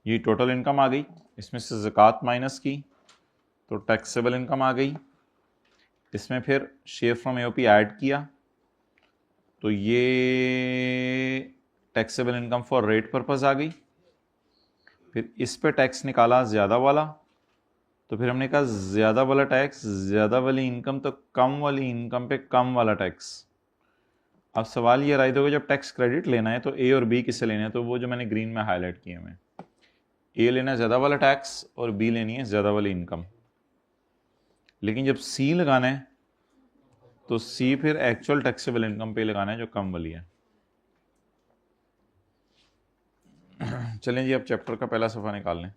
ये टोटल इनकम आ गई, इसमें से ज़कात माइनस की तो टैक्सेबल इनकम आ गई, इसमें फिर शेयर फ्रॉम एओपी ऐड किया तो ये taxable income for rate purpose आ गई। फिर इस पे टैक्स निकाला ज़्यादा वाला, तो फिर हमने कहा ज़्यादा वाला टैक्स, ज़्यादा वाली इनकम तो कम वाली इनकम पे कम वाला टैक्स। अब सवाल ये राइट होगा, जब टैक्स क्रेडिट लेना है तो ए और बी किससे लेना है? तो वो जो मैंने ग्रीन में हाईलाइट किए हैं, ए लेना है ज़्यादा वाला टैक्स और बी लेनी है ज़्यादा वाली इनकम। लेकिन जब सी लगाना है तो सी फिर एक्चुअल टैक्सेबल इनकम पे लगाना है जो कम वाली है। चलें जी, अब चैप्टर का पहला सफ़ा निकाल लें।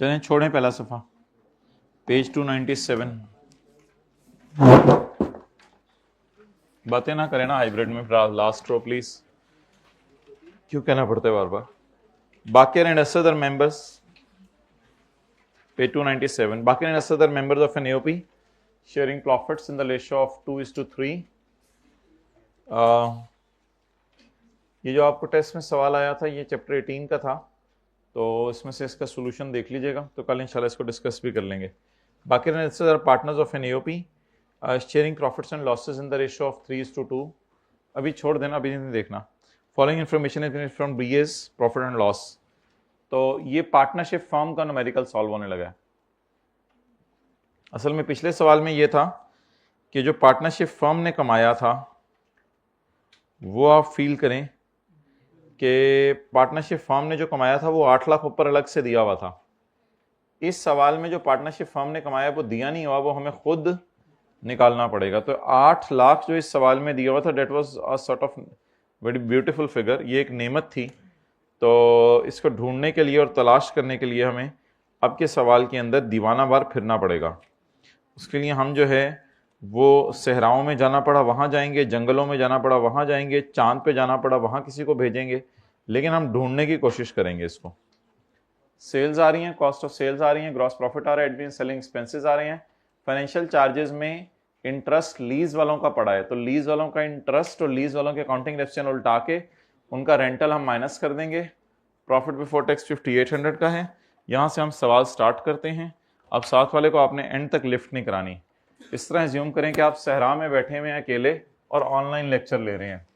चलें छोड़ें पहला सफ़ा, पेज 297। बातें ना करें ना हाइब्रिड में, लास्ट रो प्लीज। क्यों कहना पड़ता है बार बार? Bakir and other members, page 297. Bakir and other members of an AOP sharing profits in the ratio of 2:3. ये जो आपको टेस्ट में सवाल आया था ये चैप्टर 18 का था, तो इसमें से इसका सोल्यूशन देख लीजिएगा, तो कल इंशाल्लाह इसको डिस्कस भी कर लेंगे. Bakir and other partners of an AOP sharing profits and losses in the ratio of 3:2. अभी छोड़ देना, अभी नहीं देखना. Following information is from BA's profit and loss. तो ये पार्टनरशिप फॉर्म का न्यूमेरिकल सॉल्व होने लगा है. असल में पिछले सवाल में ये था कि जो पार्टनरशिप फर्म ने कमाया था वो आप फील करें कि पार्टनरशिप फर्म ने जो कमाया था वो 8 लाख ऊपर अलग से दिया हुआ था. इस सवाल में जो पार्टनरशिप फर्म ने कमाया वो दिया नहीं हुआ, वो हमें खुद निकालना पड़ेगा. तो 8 लाख जो इस सवाल में दिया हुआ था, that was a sort of very beautiful figure. ये एक नेमत थी. तो इसको ढूंढने के लिए और तलाश करने के लिए हमें अब के सवाल के अंदर दीवाना बार फिरना पड़ेगा. उसके लिए हम जो है वो सहराओं में जाना पड़ा, वहाँ जाएंगे, जंगलों में जाना पड़ा, वहाँ जाएंगे, चांद पे जाना पड़ा, वहाँ किसी को भेजेंगे, लेकिन हम ढूंढने की कोशिश करेंगे इसको. सेल्स आ रही हैं, कॉस्ट ऑफ सेल्स आ रही हैं, ग्रॉस प्रॉफिट आ रहा है, एडमिन सेलिंग एक्सपेंसेस आ रहे हैं. फाइनेंशियल चार्जेस में इंटरेस्ट लीज वालों का पड़ा है, तो लीज वालों का इंटरेस्ट और लीज वालों के अकाउंटिंग रेफिशिएंट उल्टा के उनका रेंटल हम माइनस कर देंगे. प्रॉफिट बिफोर टैक्स 5800 का है. यहाँ से हम सवाल स्टार्ट करते हैं. अब साथ वाले को आपने एंड तक लिफ्ट नहीं करानी. इस तरह एज्यूम करें कि आप सहरा में बैठे हुए हैं अकेले और ऑनलाइन लेक्चर ले रहे हैं.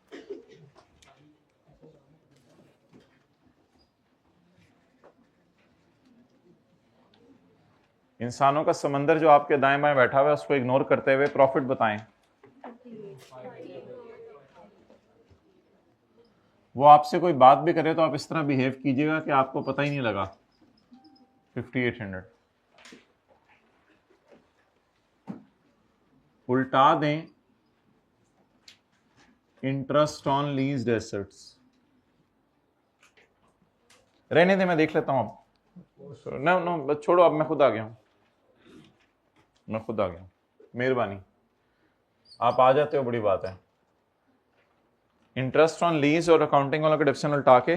इंसानों का समंदर जो आपके दाएं बाएं बैठा हुआ है उसको इग्नोर करते हुए प्रॉफिट बताएं. वो आपसे कोई बात भी करे तो आप इस तरह बिहेव कीजिएगा कि आपको पता ही नहीं लगा. 5800 उल्टा दें इंटरेस्ट ऑन लीज्ड एसेट्स. रहने दे, मैं देख लेता हूं. अब नो छोड़ो, अब मैं खुद आ गया हूं. मेहरबानी, आप आ जाते हो, बड़ी बात है. इंटरेस्ट ऑन लीज और अकाउंटिंग वालों का डिफरेंस उल्टा के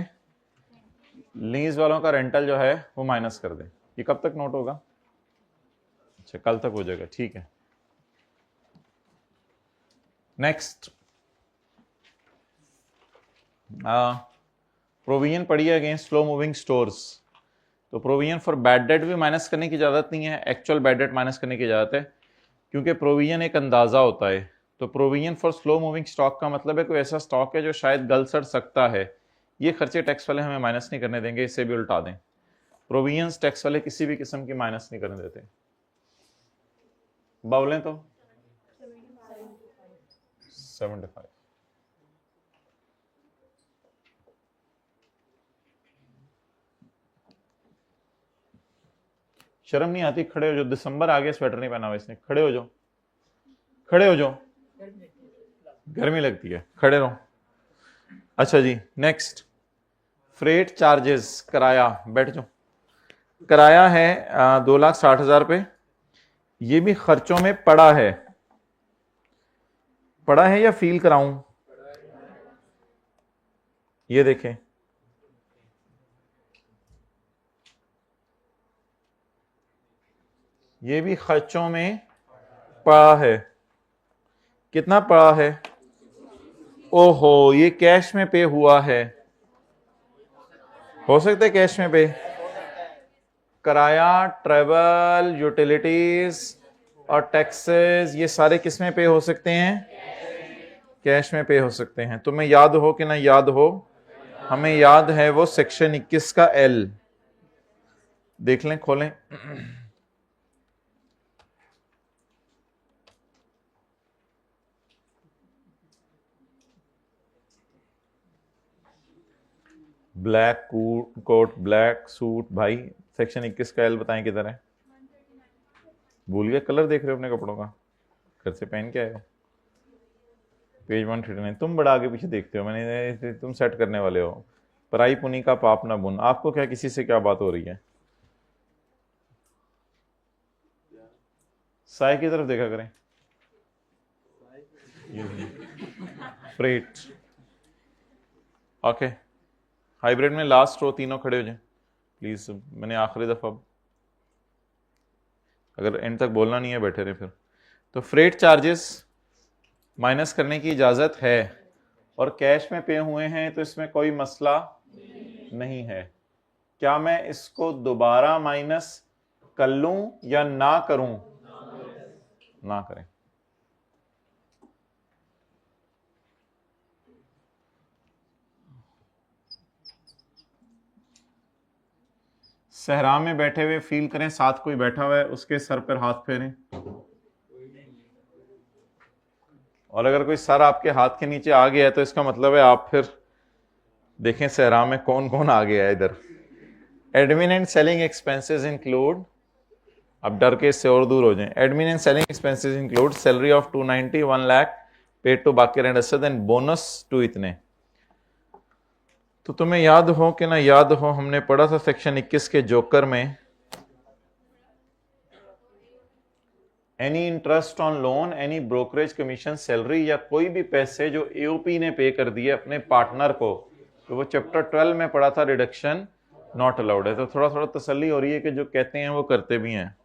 लीज वालों का रेंटल जो है वो माइनस कर दें. ये कब तक नोट होगा? अच्छा, कल तक हो जाएगा, ठीक है. नेक्स्ट, प्रोविजन पड़ी है अगेंस्ट स्लो मूविंग स्टोर्स. तो प्रोविजन फॉर बैड डेट भी माइनस करने की इजाजत नहीं है, एक्चुअल बैड डेट माइनस करने की इजाजत है, क्योंकि प्रोविजन एक अंदाजा होता है. तो provision for slow moving stock का मतलब है कोई ऐसा स्टॉक है जो शायद गल सड़ सकता है. ये खर्चे टैक्स वाले हमें माइनस नहीं करने देंगे, इसे भी उल्टा दें. प्रोविजंस टैक्स वाले किसी भी किस्म की माइनस नहीं करने देते. बाउलें तो 75. शर्म नहीं आती? खड़े हो जाओ, दिसंबर आ गया, स्वेटर नहीं पहना हुआ इसने. खड़े हो जाओ, खड़े हो जाओ, गर्मी लगती है, खड़े रहो. अच्छा जी, नेक्स्ट, फ्रेट चार्जेस, किराया. बैठ जाओ. किराया है 2,60,000 रुपये. ये भी खर्चों में पड़ा है या फील कराऊं? ये देखें, ये भी खर्चों में पड़ा है. कितना पड़ा है? ओहो, ये कैश में पे हुआ है. हो सकता है कैश में पे. किराया, ट्रेवल, यूटिलिटीज और टैक्सेस, ये सारे किस में पे हो सकते हैं? कैश में पे हो सकते हैं. तुम्हें याद हो कि ना याद हो? हमें याद है वो सेक्शन 21 का एल. देख लें, खोलें. Black coat, black suit. भाई सेक्शन 21 का एल बताएं किधर है? भूल गए? कलर देख रहे हो अपने कपड़ों का? घर से पहन के आए हो? पेज 139. तुम बड़ा आगे पीछे देखते हो, मैंने तुम सेट करने वाले हो. पराई पुनी का पाप ना बुन. आपको क्या, किसी से क्या बात हो रही है? साय की तरफ देखा करें. Freight, okay. हाइब्रिड में लास्ट रो तीनों खड़े हो जाए प्लीज, मैंने आखिरी दफा, अगर एंड तक बोलना नहीं है बैठे रहे फिर। तो फ्रेट चार्जेस माइनस करने की इजाजत है और कैश में पे हुए हैं तो इसमें कोई मसला नहीं है। क्या मैं इसको दोबारा माइनस कर लूं या ना करूं? ना करें। सहरा में बैठे हुए फील करें साथ कोई बैठा हुआ है, उसके सर पर हाथ फेरें। और अगर कोई सर आपके हाथ के नीचे आ गया है तो इसका मतलब है आप फिर देखें सहरा में कौन कौन आ गया है इधर। Admin and selling expenses include, अब डर के इससे और दूर हो जाएं। Admin and selling expenses include salary of 290, 1 lakh paid to Baqir and Asad and bonus to इतने। तो तुम्हें याद हो कि ना याद हो, हमने पढ़ा था सेक्शन 21 के जोकर में, any interest on loan, any brokerage commission, salary या कोई भी पैसे जो एओपी ने पे कर दिए अपने पार्टनर को, तो वो चैप्टर 12 में पढ़ा था रिडक्शन नॉट अलाउड है। तो थोड़ा थोड़ा तसल्ली हो रही है कि जो कहते हैं वो करते भी हैं।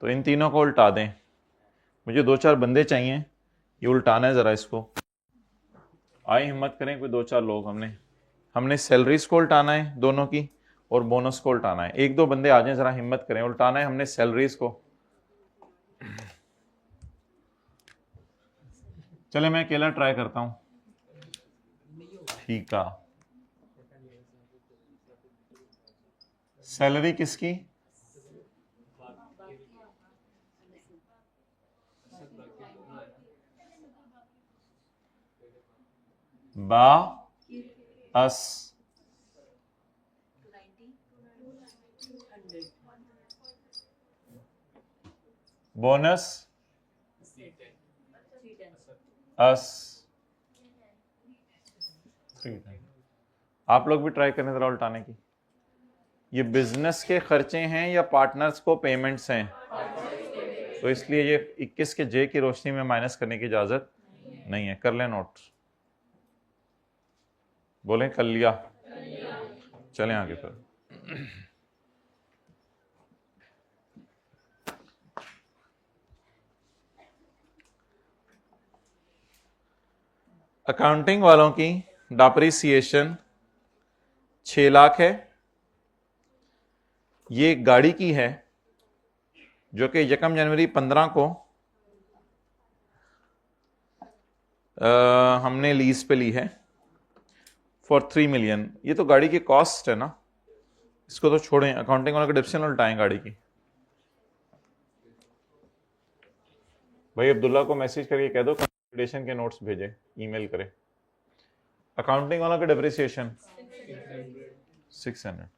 तो इन तीनों को उल्टा दें। मुझे 2-4 बंदे चाहिए, ये उल्टाना है जरा इसको। आए हिम्मत करें कोई 2-4 लोग। हमने सैलरीज को उल्टाना है दोनों की और बोनस को उल्टाना है। 1-2 बंदे आ जाएं, जरा हिम्मत करें। उल्टाना है हमने सैलरीज को। चले मैं अकेला ट्राई करता हूं। ठीक है, सैलरी किसकी? बा अस, बोनस अस। आप लोग भी ट्राई करें जरा उल्टाने की। ये बिजनेस के खर्चे हैं या पार्टनर्स को पेमेंट्स हैं? तो इसलिए ये 21 के जे की रोशनी में माइनस करने की इजाजत नहीं है। कर लें नोट, बोलें कर लिया। चलें आगे फिर। अकाउंटिंग वालों की डिप्रिसिएशन 6 लाख है। ये गाड़ी की है जो कि 1 जनवरी 15 को हमने लीज पे ली है फॉर 3 मिलियन। ये तो गाड़ी की कॉस्ट है ना, इसको तो छोड़ें। अकाउंटिंग वालों के डिप्रेशन उल्टाएं गाड़ी की। भाई अब्दुल्ला को मैसेज करके कह दो कंसोलिडेशन के नोट्स भेजे, ईमेल करे। अकाउंटिंग वालों के डिप्रिसिएशन 600।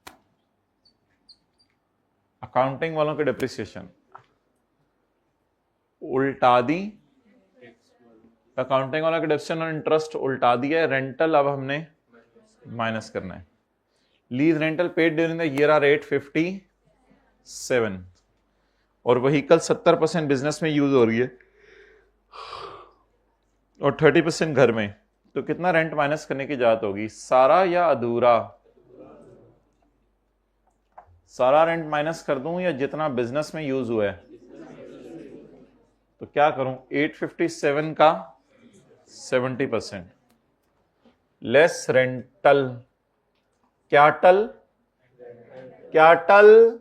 अकाउंटिंग वालों के डिप्रिसिएशन उल्टा दी। अकाउंटिंग वाला के डिप्रेशन और इंटरेस्ट उल्टा दिया है। रेंटल अब हमने माइनस करना है। Lease rental paid during the year are 857 और व्हीकल 70% बिजनेस में यूज हो रही है और 30% घर में। तो कितना रेंट माइनस करने की इजाजत होगी? सारा या अधूरा? सारा रेंट माइनस कर दूं या जितना बिजनेस में यूज हुआ है? तो क्या करूं? 857 का 70% लेस रेंटल। क्या टल? क्या टल?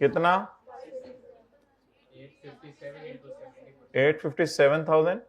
कितना? 857,000।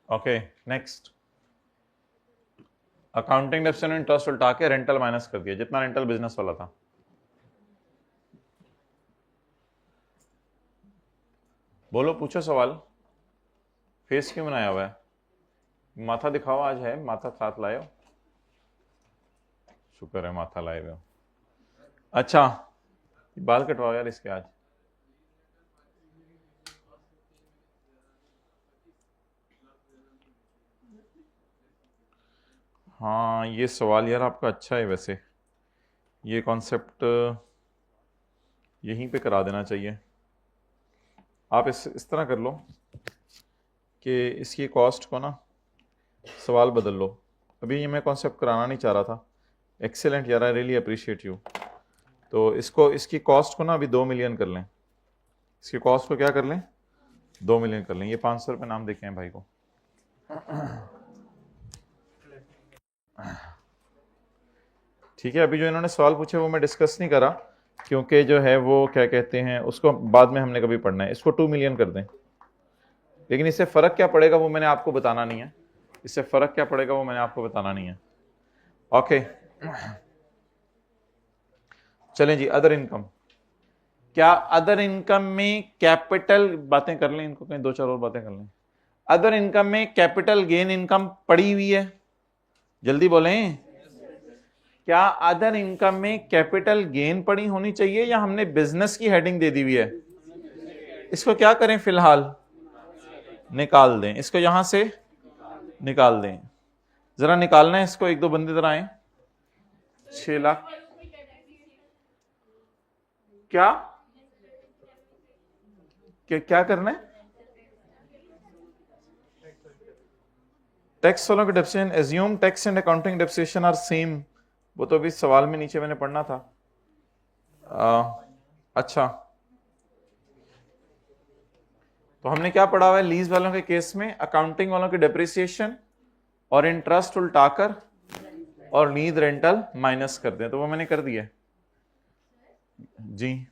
Okay next. Accounting depression interest उल्टा के रेंटल माइनस कर दिया, जितना रेंटल बिजनेस वाला था। बोलो, पूछो सवाल। फेस क्यों बनाया हुआ है? माथा दिखाओ, आज है माथा साथ लाए हो? शुक्र है माथा लाए हुए हो। अच्छा, बाल कटवाओ यार इसके आज। हाँ ये सवाल यार आपका अच्छा है वैसे, ये कॉन्सेप्ट यहीं पे करा देना चाहिए। आप इस तरह कर लो कि इसकी कॉस्ट को ना सवाल बदल लो। अभी ये मैं कॉन्सेप्ट कराना नहीं चाह रहा था। एक्सेलेंट यार, आई रियली अप्रिशिएट यू। तो इसको, इसकी कॉस्ट को ना अभी 2 मिलियन कर लें। इसकी कॉस्ट को क्या कर लें? 2 मिलियन कर लें। ये 500 रुपये नाम देखे हैं भाई को। ठीक है, अभी जो इन्होंने सवाल पूछे वो मैं डिस्कस नहीं करा, क्योंकि जो है वो क्या कहते हैं उसको बाद में हमने कभी पढ़ना है। इसको 2 मिलियन कर दें, लेकिन इससे फ़र्क क्या पड़ेगा वो मैंने आपको बताना नहीं है। इससे फ़र्क क्या पड़ेगा वो मैंने आपको बताना नहीं है। ओके, चलें जी। अदर इनकम, क्या अदर इनकम में कैपिटल, बातें कर लें इनको, कहीं 2-4 और बातें कर लें। अदर इनकम में कैपिटल गेन इनकम पड़ी हुई है? जल्दी बोलें, क्या अदर इनकम में कैपिटल गेन पड़ी होनी चाहिए या हमने बिजनेस की हेडिंग दे दी हुई है? इसको क्या करें फिलहाल? निकाल दें इसको, यहां से निकाल दें। जरा निकालना है इसको, 1-2 बंदे जरा आए। 6 लाख क्या क्या करना है? टैक्स वालों के depreciation, assume tax and accounting depreciation are same. वो तो अभी सवाल में नीचे मैंने पढ़ना था। अच्छा, तो हमने क्या पढ़ा हुआ है? लीज वालों के केस में अकाउंटिंग वालों की डेप्रिसिएशन और इंटरेस्ट उल्टाकर और नीड रेंटल माइनस कर दें, तो वो मैंने कर दिया जी।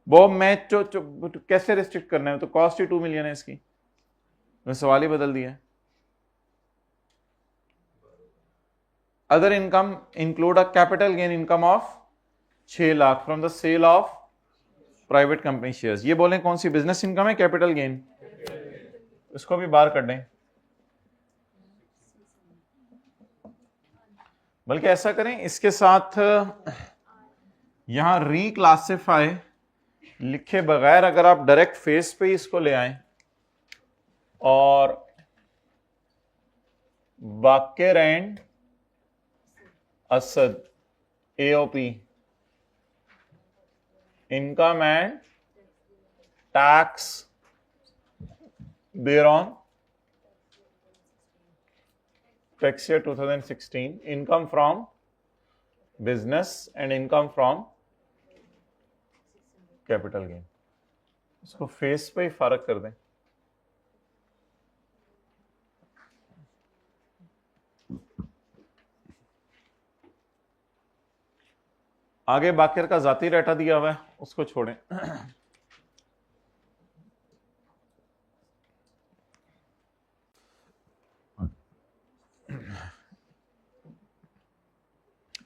वो मैं कैसे रिस्ट्रिक्ट करना है? तो कॉस्ट ही 2 मिलियन है इसकी, मैं सवाल ही बदल दिया। Other income include a capital gain income of 6 lakh from the sale of private company shares. ये बोलें कौन सी बिजनेस इनकम है? Capital gain. इसको भी बाहर कर दें, बल्कि ऐसा करें इसके साथ यहां रिक्लासिफाई लिखे बगैर अगर आप डायरेक्ट फेस पे ही इसको ले आए और Baqar and Asad AOP income and tax bear on tax year 2016, income from business and income from capital gain. इसको फेस पे ही फर्क कर दें। आगे बाकिर का जाती डाटा दिया हुआ है, उसको छोड़ें।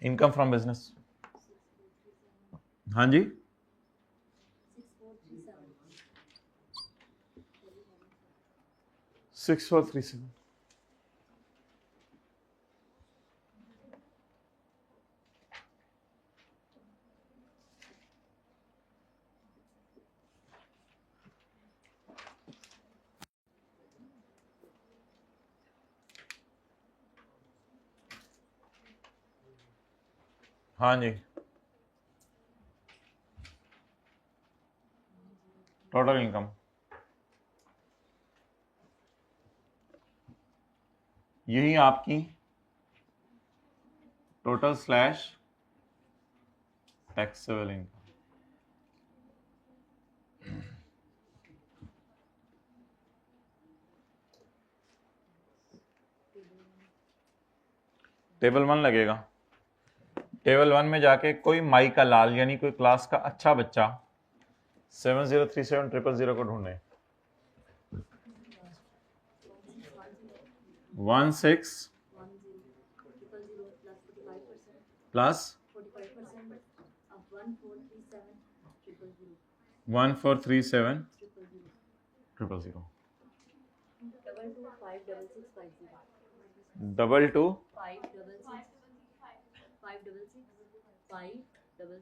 इनकम फ्रॉम बिजनेस, हाँ जी, 6437। हाँ जी, टोटल इनकम यही आपकी total slash taxable income. Table 1 लगेगा। टेबल 1 में जाके कोई माई का लाल यानी कोई क्लास का अच्छा बच्चा 7037000 को ढूंढे। 16 प्लस 1437 000 2 5 6 5 0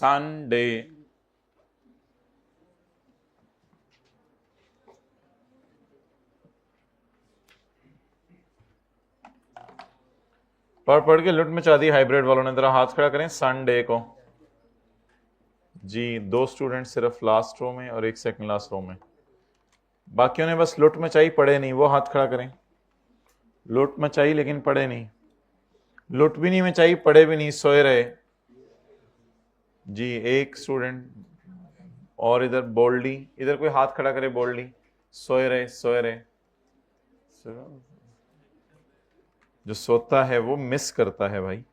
संडे पढ़ के लुट मचा दी हाइब्रिड वालों ने। जरा हाथ खड़ा करें संडे को। जी 2 स्टूडेंट सिर्फ लास्ट रो में और एक सेकंड लास्ट रो में, बाकियों ने बस लुट मचाई, पढ़े नहीं। वो हाथ खड़ा करें। लुट मचाई लेकिन पढ़े नहीं। लुट भी नहीं मचाई, पढ़े भी नहीं, सोए रहे। जी एक स्टूडेंट और इधर बोल्डी, इधर कोई हाथ खड़ा करे बोल्डी। सोए रहे सोए रहे। जो सोता है वो मिस करता है भाई।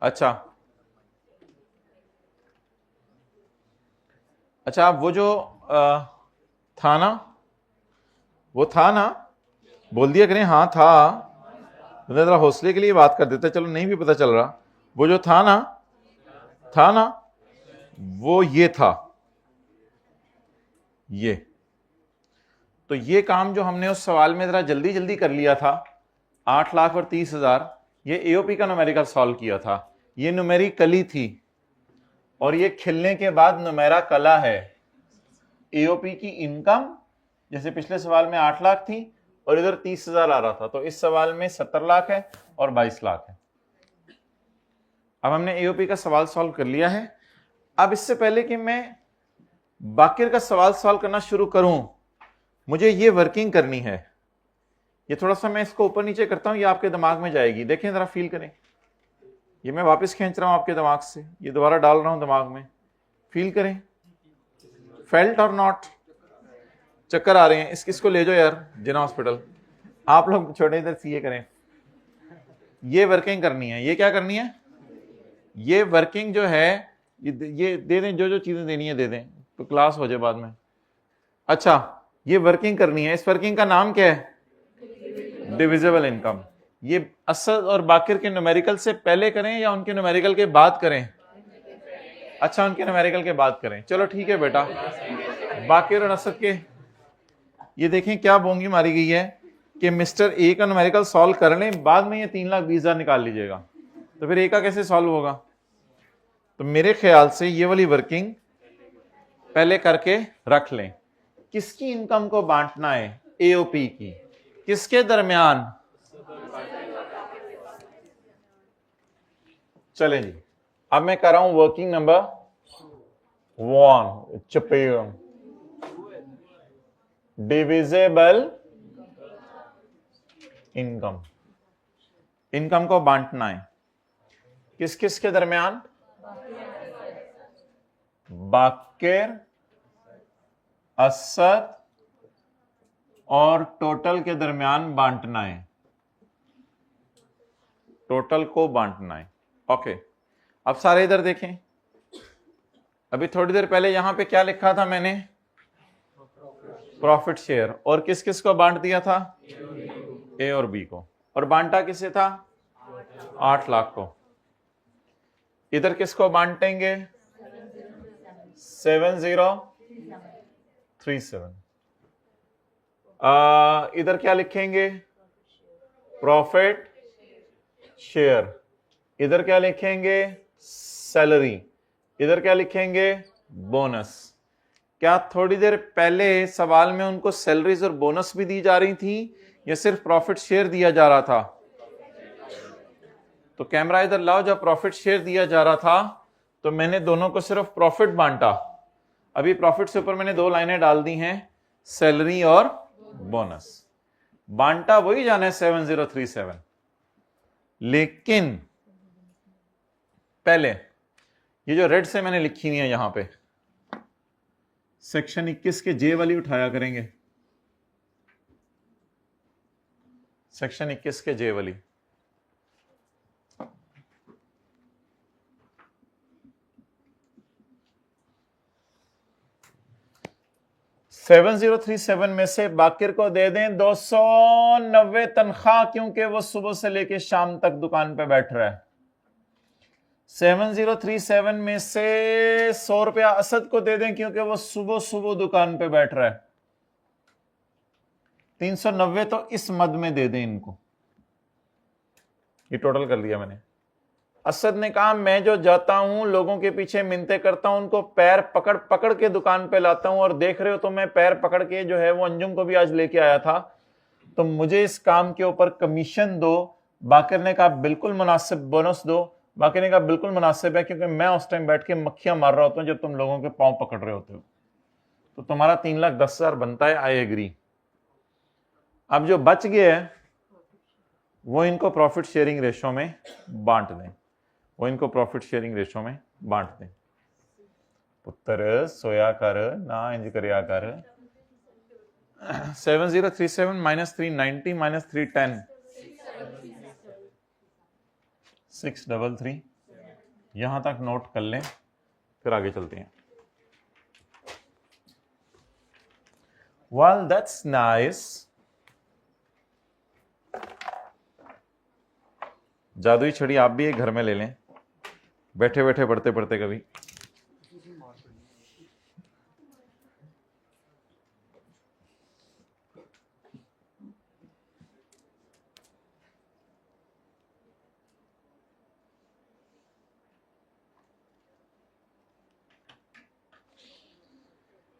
अच्छा अच्छा, वो जो था ना, वो था ना, बोल दिया करें हाँ था। जरा हौसले के लिए बात कर देते, चलो नहीं भी पता चल रहा। वो जो था ना, वो ये था, ये। तो ये काम जो हमने उस सवाल में जरा जल्दी जल्दी कर लिया था, 8 लाख और 30,000, ये एओपी का न्यूमेरिकल सॉल्व किया था। ये न्यूमेरिकली थी और ये खिलने के बाद न्यूमेरा कला है। एओपी की इनकम जैसे पिछले सवाल में 8 लाख थी और इधर 30,000 आ रहा था, तो इस सवाल में 70 लाख है और 22 लाख है। अब हमने एओपी का सवाल सॉल्व कर लिया है। अब इससे पहले कि मैं बाकिर का सवाल सॉल्व करना शुरू करूं, मुझे ये वर्किंग करनी है। ये थोड़ा सा मैं इसको ऊपर नीचे करता हूं, ये आपके दिमाग में जाएगी। देखें जरा, फील करें। ये मैं वापस खींच रहा हूं आपके दिमाग से, ये दोबारा डाल रहा हूं दिमाग में। फील करें। फेल्ट और नॉट? चक्कर आ रहे हैं, इसको ले जाओ यार जिना हॉस्पिटल। आप लोग छोटे इधर सीए करें। ये वर्किंग करनी है। ये क्या करनी है? ये वर्किंग जो है, ये दे दें, जो जो चीजें देनी है दे दें, तो क्लास हो जाए बाद में। अच्छा, ये वर्किंग करनी है। इस वर्किंग का नाम क्या है? Divisible income. ये असद और बाकिर के न्यूमेरिकल से पहले करें या उनके न्यूमेरिकल के बाद करें? अच्छा, उनके न्यूमेरिकल के बाद करें। चलो ठीक है बेटा। बाकिर और असद के, ये देखें क्या बोंगी मारी गई है कि मिस्टर ए का न्यूमेरिकल सॉल्व कर लें, बाद में ये 3,20,000 निकाल लीजिएगा। तो फिर ए का कैसे सॉल्व होगा? तो मेरे ख्याल से ये वाली वर्किंग पहले करके रख लें। किसकी इनकम को बांटना है? एओपी की। किसके दरमियान? चलें जी, अब मैं कर रहा हूं वर्किंग नंबर 1, चपेयम डिविजिबल इनकम। इनकम को बांटना है किस किस के दरमियान? बाकिर, असद और टोटल के दरमियान बांटना है। टोटल को बांटना है। ओके, अब सारे इधर देखें। अभी थोड़ी देर पहले यहां पे क्या लिखा था मैंने? Profit share. और किस किस को बांट दिया था? ए और बी को। और बांटा किसे था? 8 लाख को। इधर किसको बांटेंगे? 7037। इधर क्या लिखेंगे? Profit share. इधर क्या लिखेंगे? सैलरी। इधर क्या लिखेंगे? बोनस। क्या थोड़ी देर पहले सवाल में उनको सैलरीज और बोनस भी दी जा रही थी या सिर्फ प्रॉफिट शेयर दिया जा रहा था? तो कैमरा इधर लाओ। जब प्रॉफिट शेयर दिया जा रहा था तो मैंने दोनों को सिर्फ प्रॉफिट बांटा। अभी प्रॉफिट से ऊपर मैंने 2 लाइनें डाल दी हैं, सैलरी और बोनस। बांटा वही जाना है 7037। लेकिन पहले ये जो रेड से मैंने लिखी हुई है यहां पे, सेक्शन 21 के जे वाली उठाया करेंगे, सेक्शन 21 के जे वाली। $7037 में से बाकिर को दे दें 290 तनख्वाह, क्योंकि वो सुबह से लेके शाम तक दुकान पे बैठ रहा है। 7037 में से 100 रुपया असद को दे दें, क्योंकि वो सुबह सुबह दुकान पे बैठ रहा है। 390 तो इस मद में दे दें इनको। ये टोटल कर लिया मैंने। असद ने कहा मैं जो जाता हूं लोगों के पीछे मिन्नतें करता हूं, उनको पैर पकड़ पकड़ के दुकान पे लाता हूं, और देख रहे हो तो मैं पैर पकड़ के जो है वो अंजुम को भी आज लेके आया था, तो मुझे इस काम के ऊपर कमीशन दो। बाकिर ने कहा बिल्कुल मुनासिब, बोनस दो। बाकिर ने कहा बिल्कुल मुनासिब है, क्योंकि मैं उस टाइम बैठ के मक्खियां मार रहा होता हूं जब तुम लोगों के पांव पकड़ रहे होते हो, तो तुम्हारा 3,10,000 बनता है। I agree. अब जो बच गया है वो इनको प्रॉफिट शेयरिंग रेशो में बांट दें, वो इनको प्रॉफिट शेयरिंग रेशो में बांट दें। पुत्र सोया कर ना, इंज करया कर। 7037 माइनस 390 माइनस 310 633। यहां तक नोट कर लें, फिर आगे चलते हैं। Well, that's nice. जादुई छड़ी आप भी एक घर में ले लें, बैठे बैठे पढ़ते पढ़ते कभी।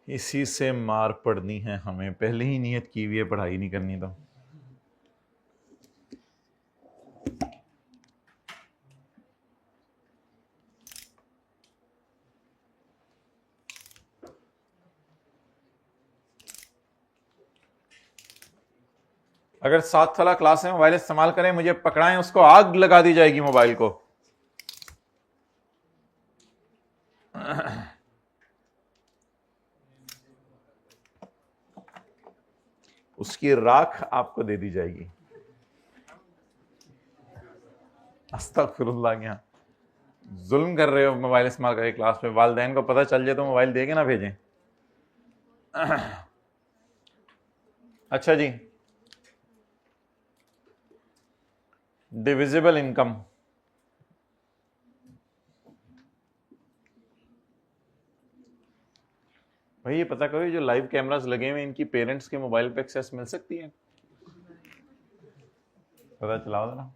इसी से मार पड़नी है हमें, पहले ही नियत की हुई है पढ़ाई नहीं करनी तो। अगर 7 वाला क्लास में मोबाइल इस्तेमाल करें, मुझे पकड़ाएं, उसको आग लगा दी जाएगी मोबाइल को। उसकी राख आपको दे दी जाएगी। अस्तगफिरुल्लाह, यहाँ जुल्म कर रहे हो मोबाइल इस्तेमाल करके क्लास में। वालिदैन को पता चल जाए तो मोबाइल दे के ना भेजें। अच्छा जी, डिविजिबल इनकम। भाई ये पता करो, जो लाइव कैमरास लगे हुए इनकी पेरेंट्स के मोबाइल पे एक्सेस मिल सकती है? पता चलाओ जरा।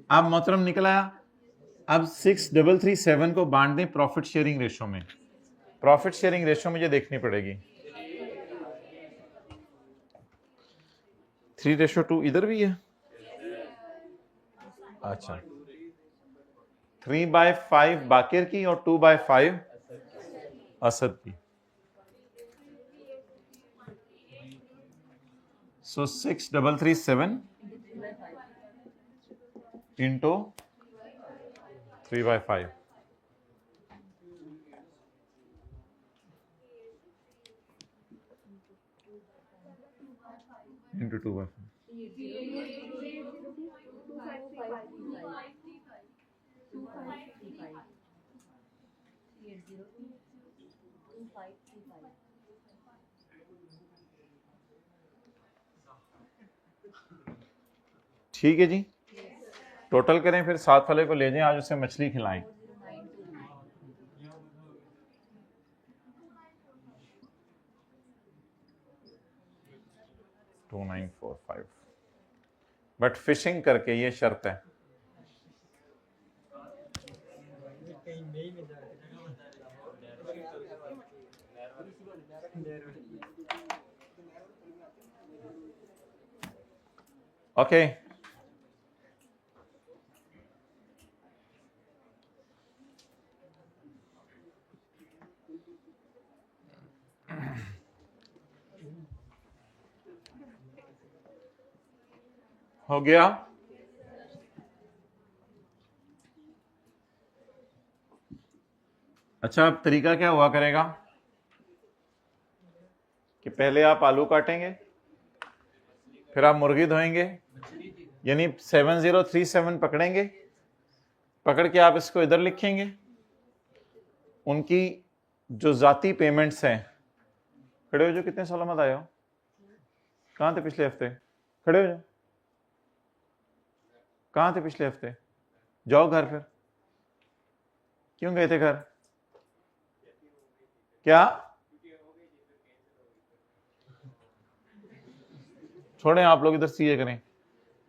अब मोहतरम निकल आया। अब 6337 को बांट दें प्रॉफिट शेयरिंग रेशो में। प्रॉफिट शेयरिंग रेशो मुझे देखनी पड़ेगी। 3:2 इधर भी है। अच्छा, 3/5 बाकिर की और 2/5 असद की। सो 6337 इंटू 3/5 इंटू 2/5। ठीक है जी, टोटल करें, फिर 7 वाले को ले जाएं, आज उसे मछली खिलाएं। $2945, बट फिशिंग करके, ये शर्त है। ओके, हो गया। अच्छा, अब तरीका क्या हुआ करेगा कि पहले आप आलू काटेंगे, फिर आप मुर्गी धोएंगे, यानी 7037 पकड़ेंगे, पकड़ के आप इसको इधर लिखेंगे, उनकी जो जाती पेमेंट्स हैं, खड़े हो जो, कितने सालों बाद आए हो, कहां थे पिछले हफ्ते, खड़े हो जाओ, कहां थे पिछले हफ्ते, जाओ घर, फिर क्यों गए थे घर, क्या, छोड़ें आप लोग, इधर सीए करें,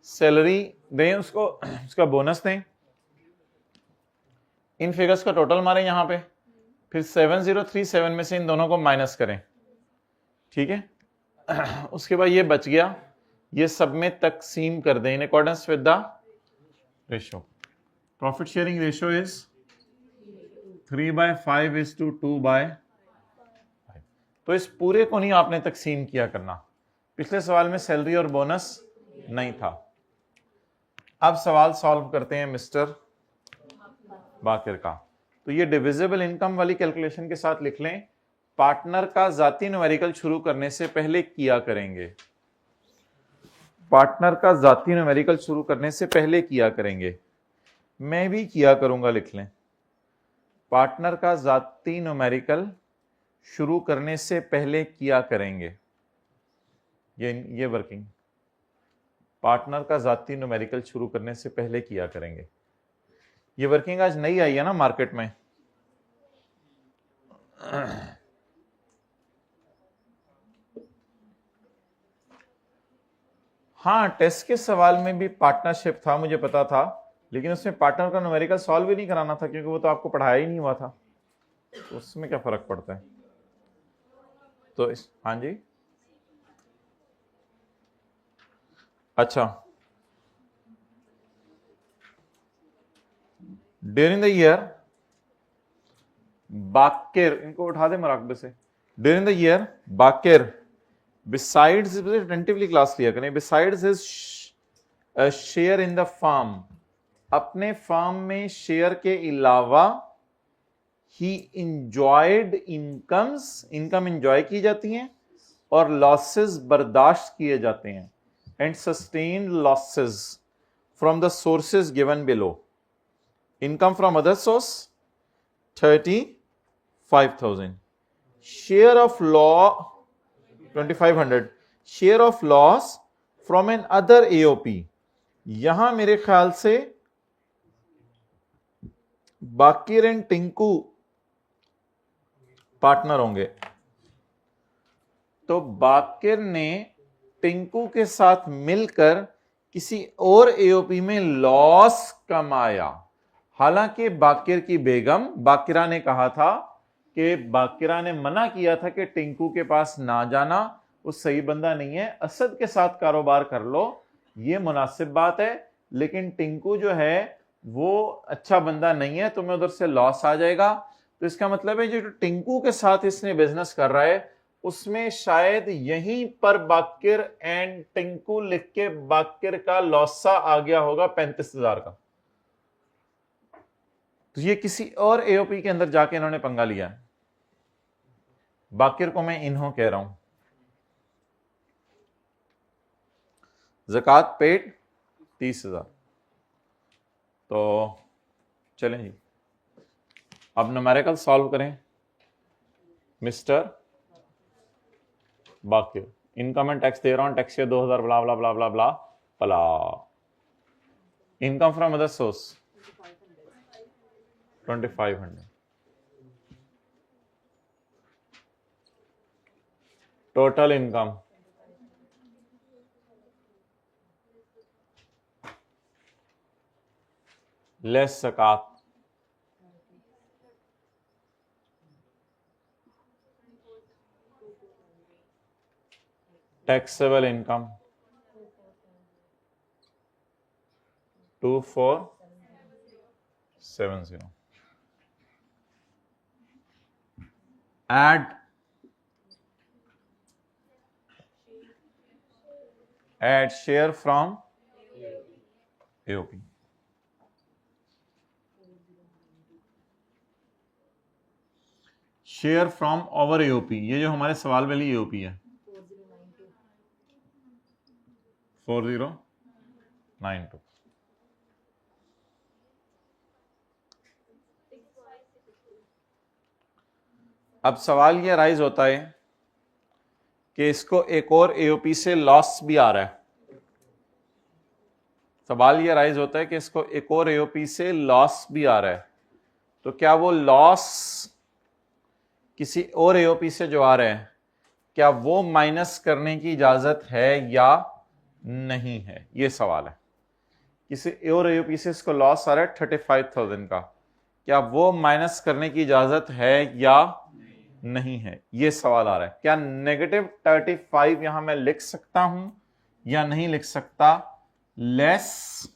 सैलरी दें उसको, उसका बोनस दें, इन फिगर्स का टोटल मारें यहां पे, फिर 7037 में से इन दोनों को माइनस करें, ठीक है। उसके बाद ये बच गया, ये सब में तकसीम कर दें in accordance with the ratio. Profit sharing ratio is 3/5:2/5। तो इस पूरे को नहीं आपने तकसीम किया करना, पिछले सवाल में सैलरी और बोनस नहीं था। अब सवाल सॉल्व करते हैं मिस्टर बाकिर का। तो ये डिविजिबल इनकम वाली कैलकुलेशन के साथ लिख लें, पार्टनर का जाती न्यूमेरिकल शुरू करने से पहले किया करेंगे, पार्टनर का जाती न्यूमेरिकल शुरू करने से पहले किया करेंगे, मैं भी किया करूंगा, लिख लें, पार्टनर का जाती न्यूमेरिकल शुरू करने से पहले किया करेंगे, ये वर्किंग, पार्टनर का जाती न्यूमेरिकल शुरू करने से पहले किया करेंगे। ये वर्किंग आज नई आई है ना मार्केट में, हाँ, टेस्ट के सवाल में भी पार्टनरशिप था, मुझे पता था, लेकिन उसमें पार्टनर का न्यूमेरिकल सॉल्व भी नहीं कराना था, क्योंकि वो तो आपको पढ़ाया ही नहीं हुआ था, तो उसमें क्या फर्क पड़ता है। तो हाँ जी, अच्छा, ड्यूरिंग द ईयर बाकिर, इनको उठा दे मराकबे से, during the year Baqir besides, attentively class लिया करें, besides his share in the firm, अपने फार्म में शेयर के अलावा, he enjoyed incomes, income enjoy की जाती हैं और लॉसेस बर्दाश्त किए जाते हैं, and sustained losses from the sources given below, income from other source 35,000, share of loss 2500, share of loss from an other AOP, यहां मेरे ख्याल से बाकिर एंड टिंकू पार्टनर होंगे, तो बाकिर ने टिंकू के साथ मिलकर किसी और एओपी में लॉस कमाया, हालांकि बाकिर की बेगम, बाकिरा ने कहा था कि बाकिरा ने मना किया था कि टिंकू के पास ना जाना, वो सही बंदा नहीं है, असद के साथ कारोबार कर लो, ये मुनासिब बात है, लेकिन टिंकू जो है वो अच्छा बंदा नहीं है, तुम्हें उधर से लॉस आ जाएगा। तो इसका मतलब है जो टिंकू के साथ इसने बिजनेस कर रहा है उसमें शायद यहीं पर बाकिर एंड टिंकू लिख के बाकिर का लॉसा आ गया होगा 35,000 का, तो ये किसी और एओपी के अंदर जाके इन्होंने पंगा लिया। बाकिर को मैं इन्हों कह रहा हूं, ज़कात पेड 30,000। तो चलें जी, अब न्यूमेरिकल सॉल्व करें mister Baqir, income and tax दे रहा हूं, tax 2000 blah blah blah blah blah blah, income from other source 2500, total income less ज़कात, taxable income 2470, add share from AOP, share from over AOP, ये जो हमारे सवाल वाली एओपी है 4092। अब सवाल ये राइज होता है कि इसको एक और एओपी से लॉस भी आ रहा है। सवाल ये राइज होता है कि इसको एक और एओपी से लॉस भी आ रहा है, तो क्या वो लॉस किसी और एओपी से जो आ रहे हैं, क्या वो माइनस करने की इजाजत है या नहीं है, ये सवाल है। किसी और एओपी से इसको लॉस आ रहा है 35,000 का, क्या वो माइनस करने की इजाजत है या नहीं है, ये सवाल आ रहा है। क्या -35 यहां मैं लिख सकता हूं या नहीं लिख सकता? Less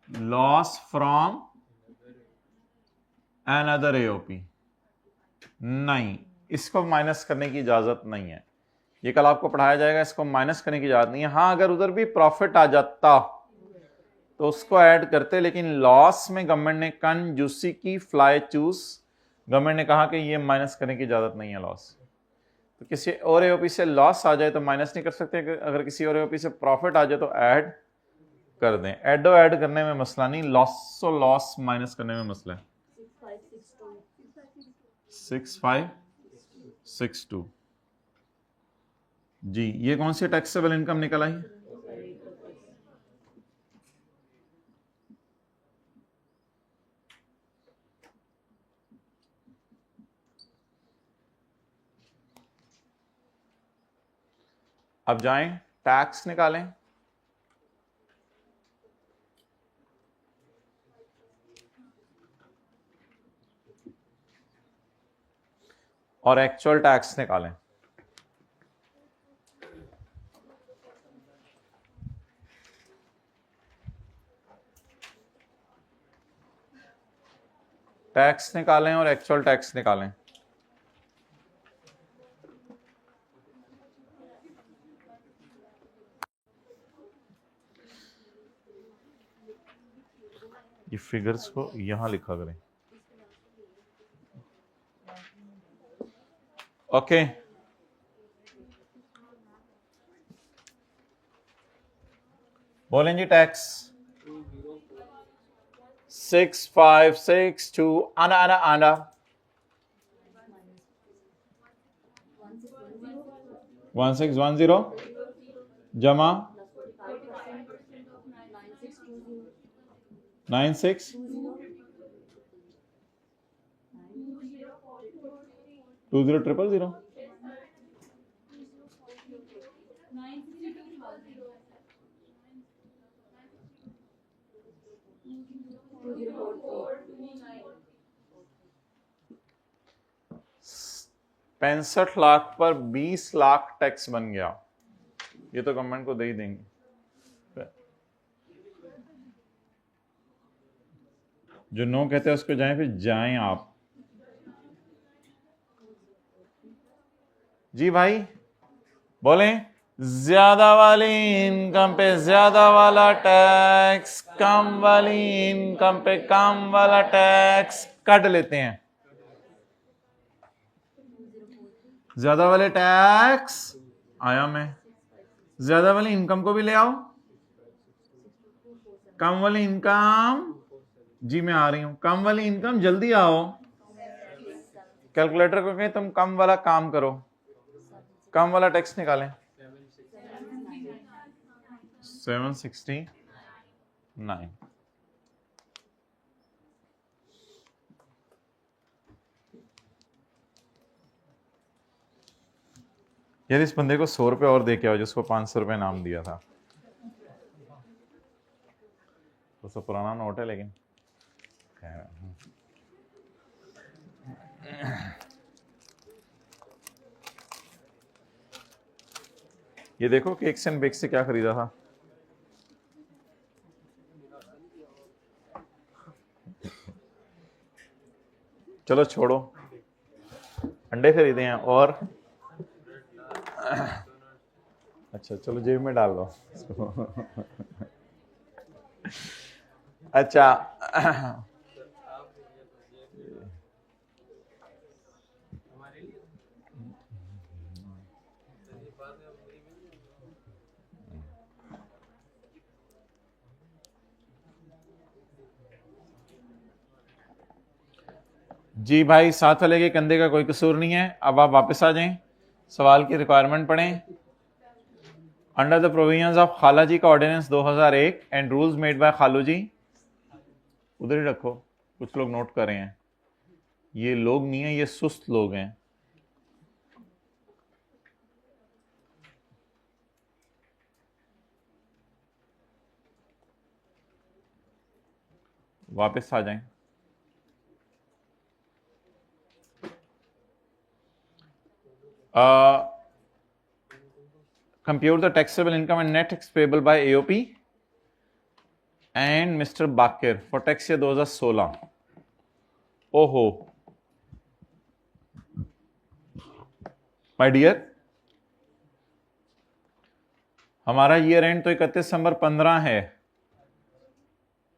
loss from another AOP, नहीं, इसको माइनस करने की इजाजत नहीं है। ये कल आपको पढ़ाया जाएगा, इसको माइनस करने की इजाजत नहीं है। हाँ, अगर उधर भी प्रॉफिट आ जाता तो उसको ऐड करते, लेकिन लॉस में गवर्नमेंट ने कंजूसी की, फ्लाई चूस, गवर्नमेंट ने कहा कि ये माइनस करने की इजाजत नहीं है लॉस। तो किसी और एओपी से लॉस आ जाए तो माइनस नहीं कर सकते, अगर किसी और एओपी से प्रॉफिट आ जाए तो ऐड कर दें। ऐड करने में मसला नहीं, लॉस माइनस करने में मसला है। 6562 जी। ये कौन सी टैक्सेबल इनकम निकल आई? अब जाएं टैक्स निकालें। और एक्चुअल टैक्स निकालें। टैक्स निकालें और एक्चुअल टैक्स निकालें। ये फिगर्स को यहां लिखा करें। ओके, बोलें जी टैक्स 6562 आना आना आना 1610 जमा 96200000 65 लाख पर 20 लाख टैक्स बन गया। ये तो गवर्नमेंट को दे ही देंगे। जो नो कहते हैं उसको जाएं, फिर जाएं आप जी भाई। बोलें ज्यादा वाली इनकम पे ज्यादा वाला टैक्स, कम वाली इनकम पे कम वाला टैक्स काट लेते हैं। ज्यादा वाले टैक्स आया, मैं ज्यादा वाली इनकम को भी ले आओ, कम वाली इनकम जी मैं आ रही हूं, कम वाली इनकम जल्दी आओ। कैलकुलेटर को कहें तुम कम वाला काम करो, कम वाला टैक्स निकालें। 769। यार इस बंदे को 100 रुपए और दे के आओ जिसको 500 रुपए नाम दिया था। तो पुराना नोट है लेकिन ये देखो केक्स एंड बेक्स से क्या खरीदा था। चलो छोड़ो, अंडे खरीदे हैं और अच्छा चलो जेब में डाल दो अच्छा जी भाई, साथ वाले के कंधे का कोई कसूर नहीं है। अब आप वापस आ जाएं, सवाल की रिक्वायरमेंट पढ़ें। अंडर द प्रोविजंस ऑफ खालाजी का ordinance 2001 and rules made by खालूजी, उधर ही रखो, कुछ लोग नोट कर रहे हैं। ये लोग नहीं है, ये सुस्त लोग हैं। वापस आ जाएं। Compute the taxable income and net tax payable by AOP and mister Baqir for tax year 2016। ओहो माय डियर, हमारा ईयर एंड तो 31 दिसंबर 15 है।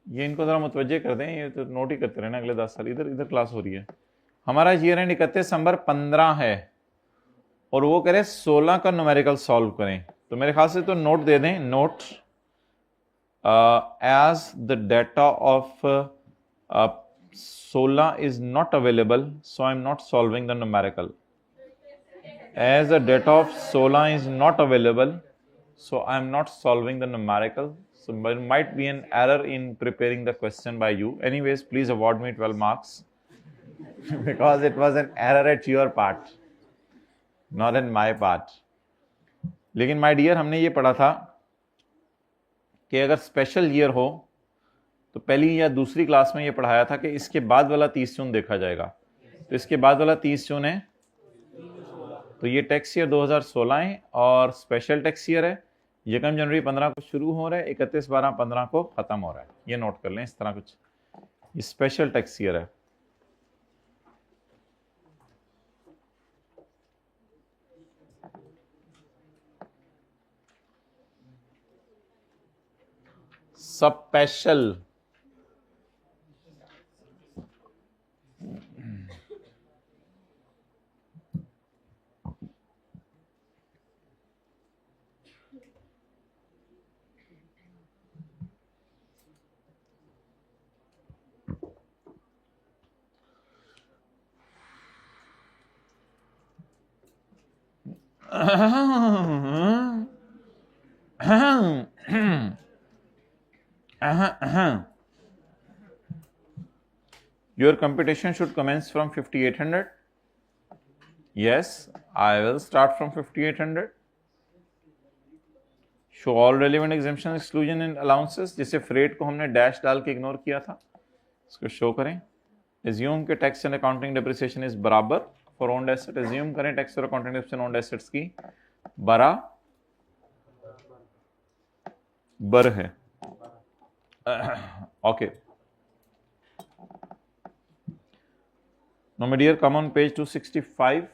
ये इनको जरा मुतवज्जे कर दें, ये तो नोट ही करते रहना अगले 10 साल। इधर इधर क्लास हो रही है। हमारा ईयर एंड 31 दिसंबर 15 है और वो कह रहे 16 का न्यूमेरिकल सॉल्व करें। तो मेरे ख्याल से तो नोट दे दें, note as the data of 16 is not available, so I'm not solving the numerical. As the data of 16 is not available, so I'm not solving the numerical. So there might be an error in preparing the question by you. Anyways, please award me 12 marks because it was an error at your part, not in my part. लेकिन my dear, हमने ये पढ़ा था कि अगर special year हो तो पहली या दूसरी क्लास में ये पढ़ाया था कि इसके बाद वाला 30 जून देखा जाएगा। तो इसके बाद वाला 30 जून है, तो ये टैक्स ईयर 2016 है और स्पेशल टैक्स ईयर है। यकम जनवरी 15 को शुरू हो रहा है, 31/12/15 को खत्म हो रहा है। ये नोट कर लें इस तरह कुछ, ये स्पेशल टैक्स ईयर है। Special Your computation should commence from 5800. Yes, I will start from 5800. Show all relevant exemption, exclusion and allowances. जैसे फ्रेट को हमने डैश डाल के इग्नोर किया था, इसको शो करें। एज्यूम के tax and accounting depreciation is बराबर फॉर ओन्ड एसेट। एज्यूम करें टैक्स और अकाउंटिंग डिप्रिसिएशन ओन्ड एसेट्स की बराबर है। Okay, now my dear, come on page 265.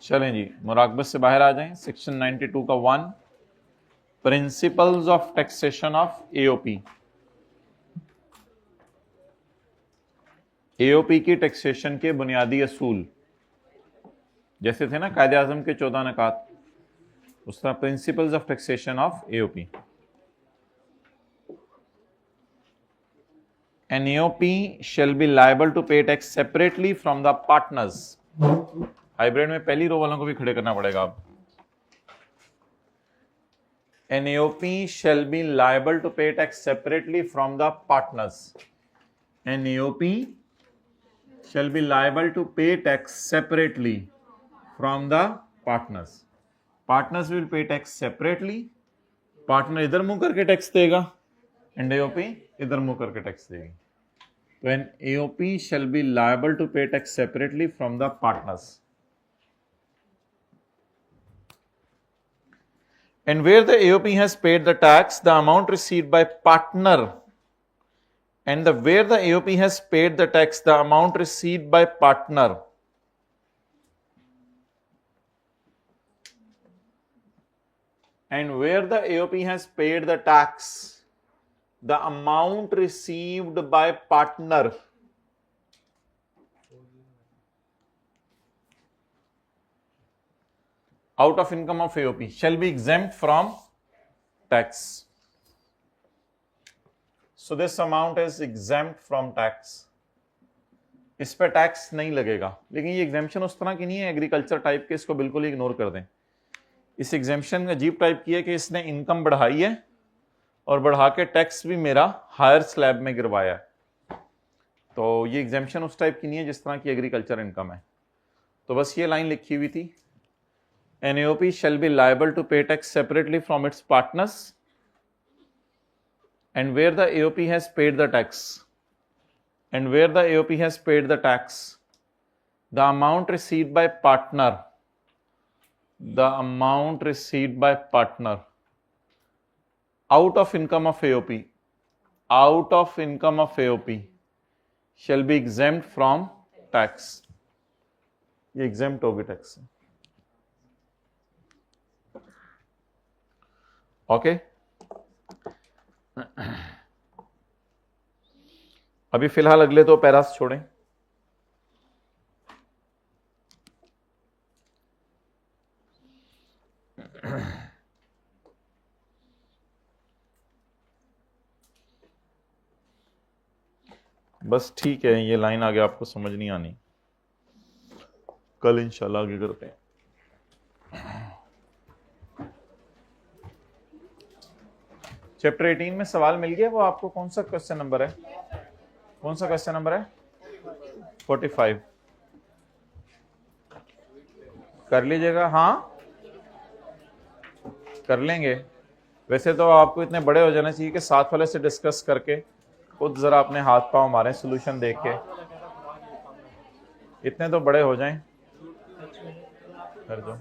चलें जी, मुराकबत से बाहर आ जाएं। सेक्शन 92 का 1, principles of taxation of AOP. AOP की टैक्सेशन के बुनियादी असूल जैसे थे ना कायदे आजम के 14 नकात, उस तरह principles of taxation of AOP. An AOP shall be liable to pay tax separately from the partners. Hybrid में पहली रो वालों को भी खड़े करना पड़ेगा अब। An AOP shall be liable to pay tax separately from the partners. An AOP shall be liable to pay tax separately from the partners. Partners will pay tax separately. Partner इधर मुंह करके टैक्स देगा and AOP इधर मुंह करके tax देगी। तो an AOP shall be liable to pay tax separately from the partners. And where the AOP has paid the tax, the amount received by partner, and where the AOP has paid the tax, the amount received by partner and where the AOP has paid the tax, the amount received by partner out of income of AOP shall be exempt from tax. So this amount is exempt from tax. इस पे tax नहीं लगेगा, लेकिन ये exemption उस तरह की नहीं है एग्रीकल्चर टाइप के, इसको बिल्कुल इग्नोर कर दें। इस एग्जेम्पशन अजीब टाइप की है कि इसने इनकम बढ़ाई है और बढ़ा के टैक्स भी मेरा हायर स्लैब में गिरवाया है। तो ये एग्जेम्पशन उस टाइप की नहीं है जिस तरह की एग्रीकल्चर इनकम है। तो बस ये लाइन लिखी हुई थी, an AOP shall be liable to pay tax separately from its partners, and where the AOP has paid the tax, the amount received by partner, out of income of AOP shall be exempt from tax. ये exempt होगी tax से। Okay अभी फिलहाल अगले दो Paris छोड़ें। बस ठीक है, ये लाइन आगे आपको समझ नहीं आनी, कल इंशाल्लाह आगे करते हैं। चैप्टर 18 में सवाल मिल गया, वो आपको कौन सा क्वेश्चन नंबर है? 45 कर लीजिएगा। हाँ कर लेंगे। वैसे तो आपको इतने बड़े हो जाना चाहिए कि साथ वाले से डिस्कस करके खुद जरा अपने हाथ पांव मारें, सोल्यूशन देख के, इतने तो बड़े हो जाएं। कर दो।